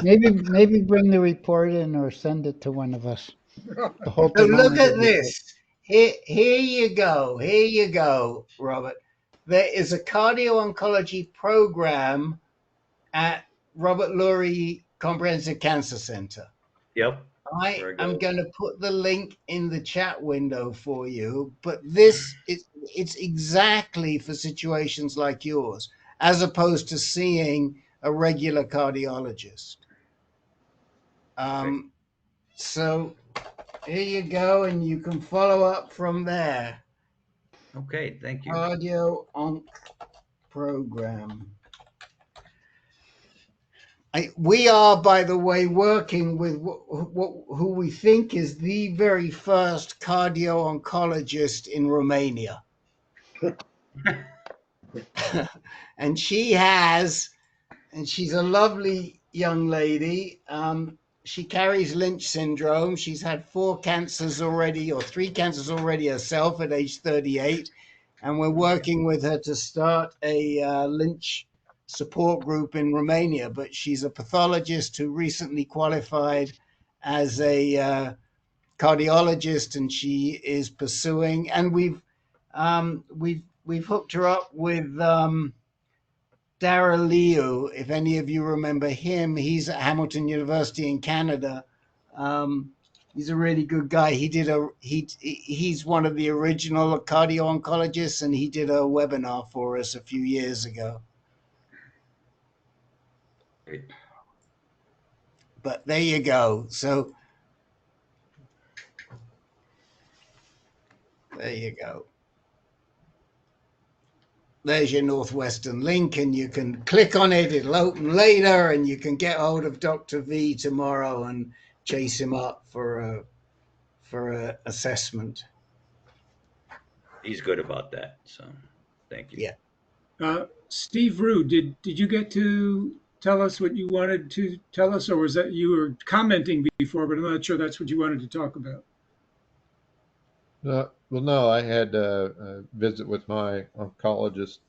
Maybe bring the report in or send it to one of us. The whole So look at report. this. Here you go. Here you go, Robert. There is a cardio-oncology program at Robert Lurie Comprehensive Cancer Center. Yep. I There it am goes. going to put the link in the chat window for you, but it's exactly for situations like yours, as opposed to seeing a regular cardiologist. So here you go, and you can follow up from there. Okay, thank you. Cardio onc program. We are, by the way, working with who we think is the very first cardio oncologist in Romania. And she's a lovely young lady. She carries Lynch syndrome. She's had 4 cancers already, or 3 cancers already herself at age 38. And we're working with her to start a Lynch support group in Romania. But she's a pathologist who recently qualified as a cardiologist, and she is pursuing. And we've hooked her up with Dara Liu, if any of you remember him. He's at Hamilton University in Canada. He's a really good guy. He's one of the original cardio oncologists, and he did a webinar for us a few years ago. Great. But there you go. So there you go. There's your Northwestern link, and you can click on it. It'll open later, and you can get hold of Dr. V tomorrow and chase him up for a assessment. He's good about that, so thank you. Yeah. Steve Rue, did you get to tell us what you wanted to tell us, or was that you were commenting before, but I'm not sure that's what you wanted to talk about? Well, no, I had a visit with my oncologist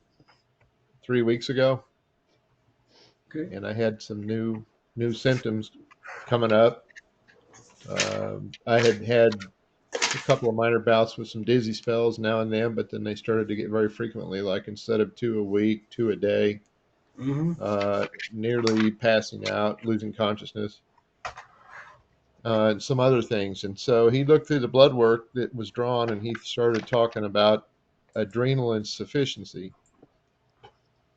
3 weeks ago. Okay. And I had some new symptoms coming up. I had a couple of minor bouts with some dizzy spells now and then, but then they started to get very frequently, like instead of 2 a week, 2 a day. Nearly passing out, losing consciousness, and some other things. And so he looked through the blood work that was drawn, and he started talking about adrenal insufficiency.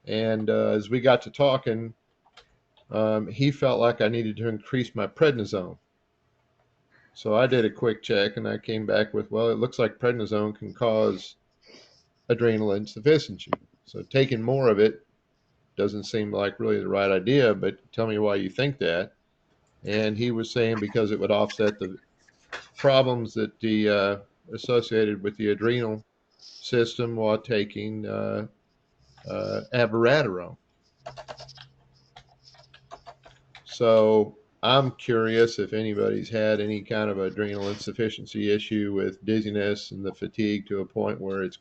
And as we got to talking, he felt like I needed to increase my prednisone. So I did a quick check, and I came back with, well, it looks like prednisone can cause adrenal insufficiency. So taking more of it doesn't seem like really the right idea, but tell me why you think that. And he was saying because it would offset the problems that the associated with the adrenal system while taking abiraterone. So I'm curious if anybody's had any kind of adrenal insufficiency issue with dizziness and the fatigue to a point where it's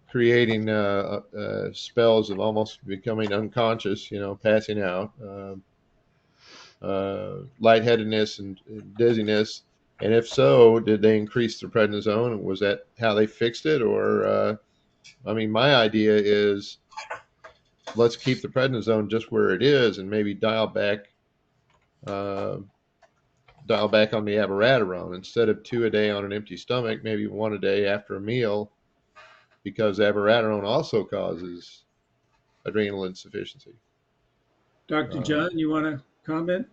creating spells of almost becoming unconscious, passing out, lightheadedness and dizziness, And if so, did they increase the prednisone? Was that how they fixed it? Or, I mean, my idea is let's keep the prednisone just where it is and maybe dial back on the abiraterone instead of 2 a day on an empty stomach, maybe 1 a day after a meal, because abiraterone also causes adrenal insufficiency. Dr. John, you want to comment?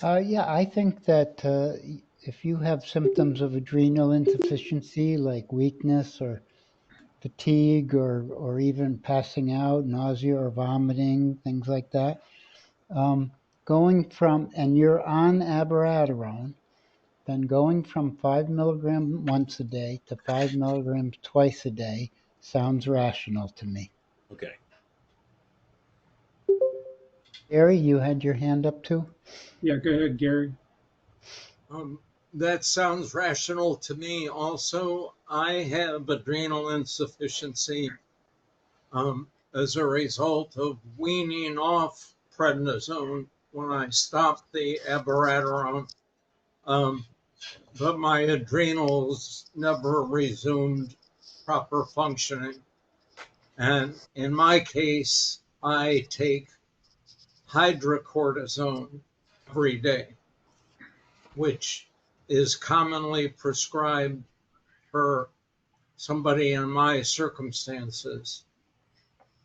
Yeah, I think that if you have symptoms of adrenal insufficiency like weakness or fatigue or even passing out, nausea or vomiting, things like that, going from, and you're on abiraterone, then going from 5 milligrams once a day to 5 milligrams twice a day sounds rational to me. Okay. Gary, you had your hand up too? Yeah, go ahead, Gary. That sounds rational to me also. I have adrenal insufficiency as a result of weaning off prednisone when I stopped the abiraterone. But my adrenals never resumed proper functioning. And in my case, I take hydrocortisone every day, which is commonly prescribed for somebody in my circumstances.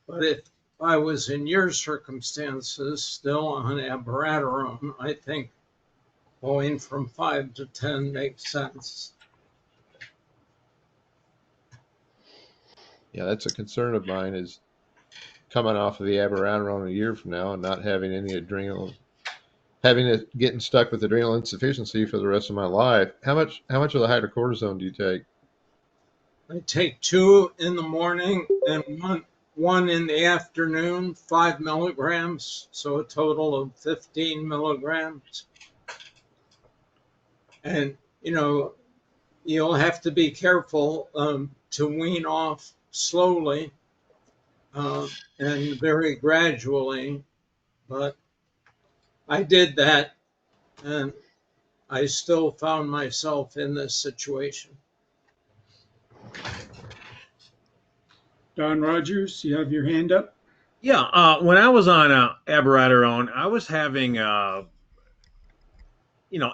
But if I was in your circumstances, still on abiraterone, I think going from 5 to 10 makes sense. Yeah, that's a concern of mine, is coming off of the abiraterone a year from now and not having any adrenal, getting stuck with adrenal insufficiency for the rest of my life. How much of the hydrocortisone do you take? I take 2 in the morning and one in the afternoon, 5 milligrams, so a total of 15 milligrams. And, you'll have to be careful to wean off slowly and very gradually. But I did that, and I still found myself in this situation. Don Rogers, you have your hand up? Yeah, when I was on abiraterone, I was having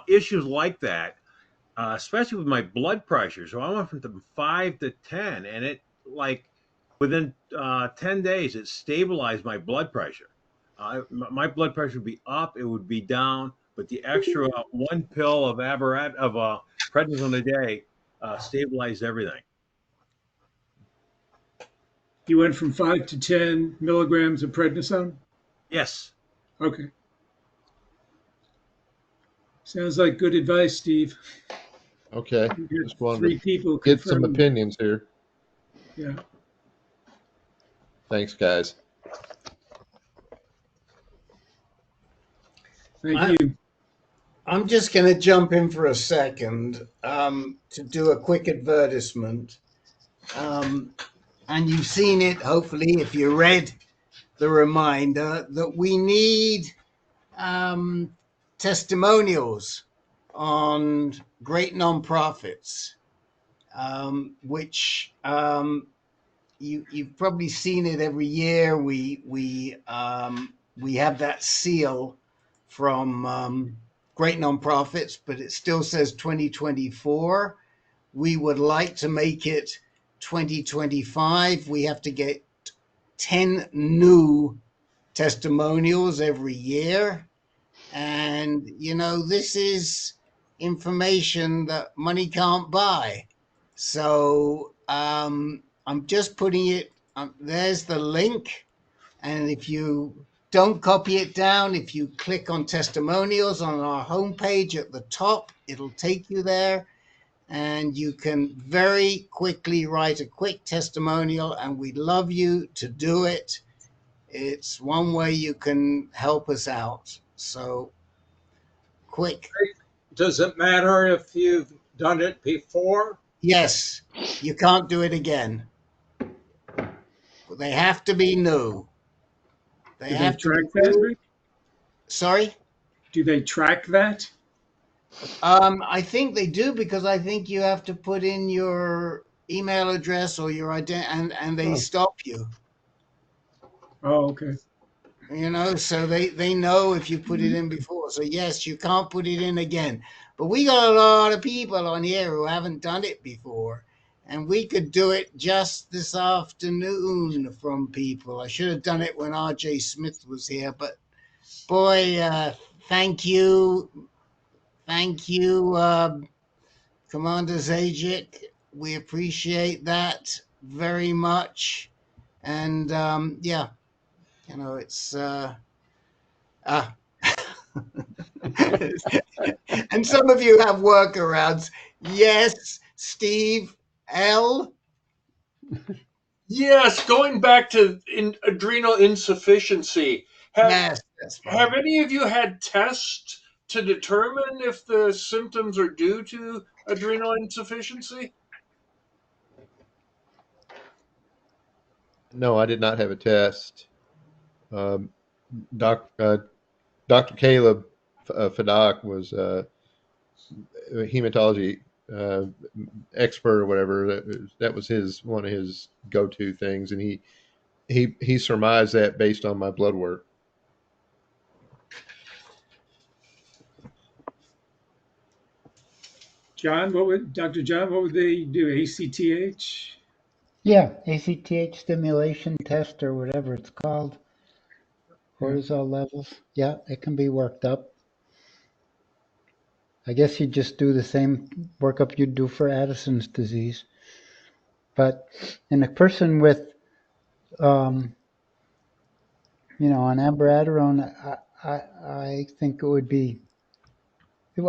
issues like that, especially with my blood pressure. So I went from 5 to 10, and it within 10 days it stabilized my blood pressure. My blood pressure would be up, it would be down, but the extra 1 pill of prednisone a day stabilized everything. You went from 5 to 10 milligrams of prednisone? Yes. Okay. Sounds like good advice, Steve. Okay. Just wanted 3 people to get some confirmed. opinions here. Yeah. Thanks, guys. Thank you. I'm just going to jump in for a second to do a quick advertisement. And you've seen it, hopefully, if you read the reminder, that we need testimonials on GreatNonProfits, which you've probably seen it every year. We have that seal from GreatNonProfits, but it still says 2024. We would like to make it 2025. We have to get 10 new testimonials every year. And, this is information that money can't buy. So I'm just putting it, there's the link. And if you don't copy it down, if you click on testimonials on our homepage at the top, it'll take you there. And you can very quickly write a quick testimonial, and we'd love you to do it. It's one way you can help us out. So, quick. Does it matter if you've done it before? Yes, you can't do it again. They have to be new. Do they track that, Rick? Sorry? Do they track that? I think they do, because I think you have to put in your email address or your identity, and they Oh, stop you. oh, okay. You know, so they know if you put it in before. So yes, you can't put it in again. But we got a lot of people on here who haven't done it before, and we could do it just this afternoon from people. I should have done it when RJ Smith was here, but boy, thank you, Commander Zajic. We appreciate that very much, and yeah, you know, it's and some of you have workarounds. Yes, Steve L. Yes, going back to adrenal insufficiency. Yes, that's Have fine. any of you had tests to determine if the symptoms are due to adrenal insufficiency? No, I did not have a test. Um, Dr. Caleb Fadak was a hematology uh, expert or whatever. That was one of his go-to things, and he surmised that based on my blood work. Dr. John, what would they do? ACTH? Yeah, ACTH stimulation test or whatever it's called. Yeah. Cortisol levels. Yeah, it can be worked up. I guess you just do the same workup you'd do for Addison's disease. But in a person with, an abiraterone, I think it would be,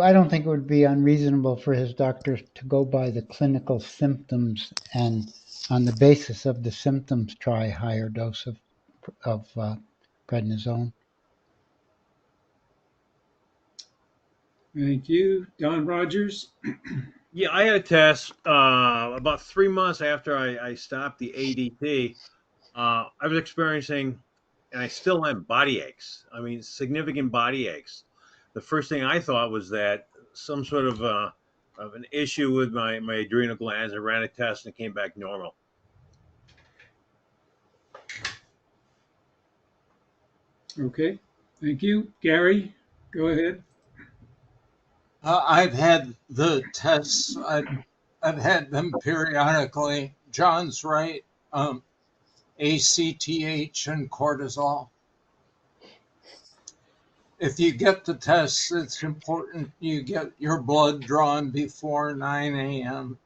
I don't think it would be unreasonable for his doctor to go by the clinical symptoms and on the basis of the symptoms try a higher dose of prednisone. Thank you. Don Rogers? Yeah, I had a test about 3 months after I stopped the ADT. I was experiencing, and I still have body aches. I mean, significant body aches. The first thing I thought was that some sort of an issue with my adrenal glands. I ran a test and it came back normal. Okay. Thank you. Gary, go ahead. I've had the tests. I've had them periodically. John's right. ACTH and cortisol. If you get the tests, it's important you get your blood drawn before 9 a.m.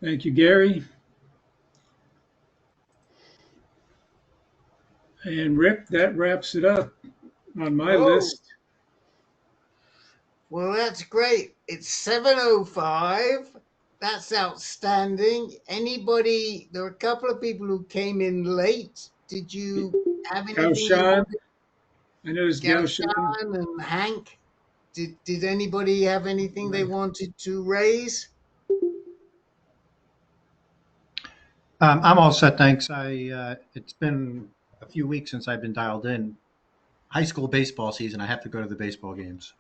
Thank you, Gary. And Rick, that wraps it up on my Oh, list. well, that's great. It's 7:05. That's outstanding. Anybody? There were a couple of people who came in late. Did you have anything you Gaushan, wanted? I noticed Gaushan. Gaushan and Hank. Did anybody have anything they wanted to raise? I'm all set, thanks. It's been a few weeks since I've been dialed in. High school baseball season, I have to go to the baseball games,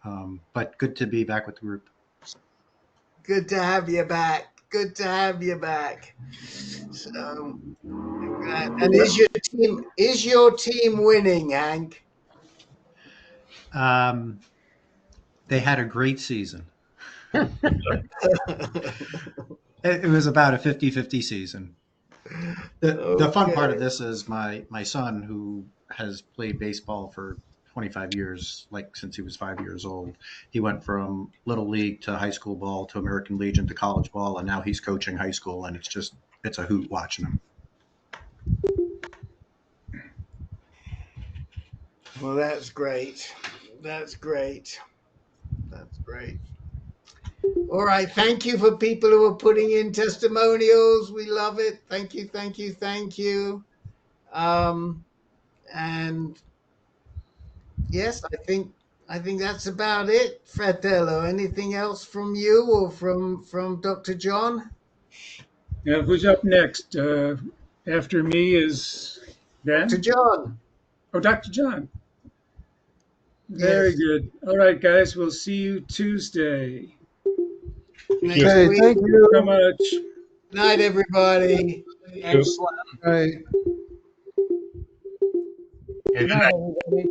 but good to be back with the group. Good to have you back. Good to have you back. So, and is your team winning, Hank? They had a great season. It was about a 50-50 season. The fun part of this is my son, who has played baseball for 25 years, like since he was 5 years old. He went from little league to high school ball to American Legion to college ball, and now he's coaching high school, and it's a hoot watching him. Well, that's great. That's great. That's great. All right. Thank you for people who are putting in testimonials. We love it. Thank you. Thank you. Thank you. And yes, I think that's about it. Fratello, anything else from you or from Dr. John? Yeah, who's up next? After me is Ben? Dr. John. Oh, Dr. John. Very Yes. good. All right, guys, we'll see you Tuesday. Next Okay, week. thank Thank you so you. much. Night, everybody. Excellent. Right. Good Good night, everybody.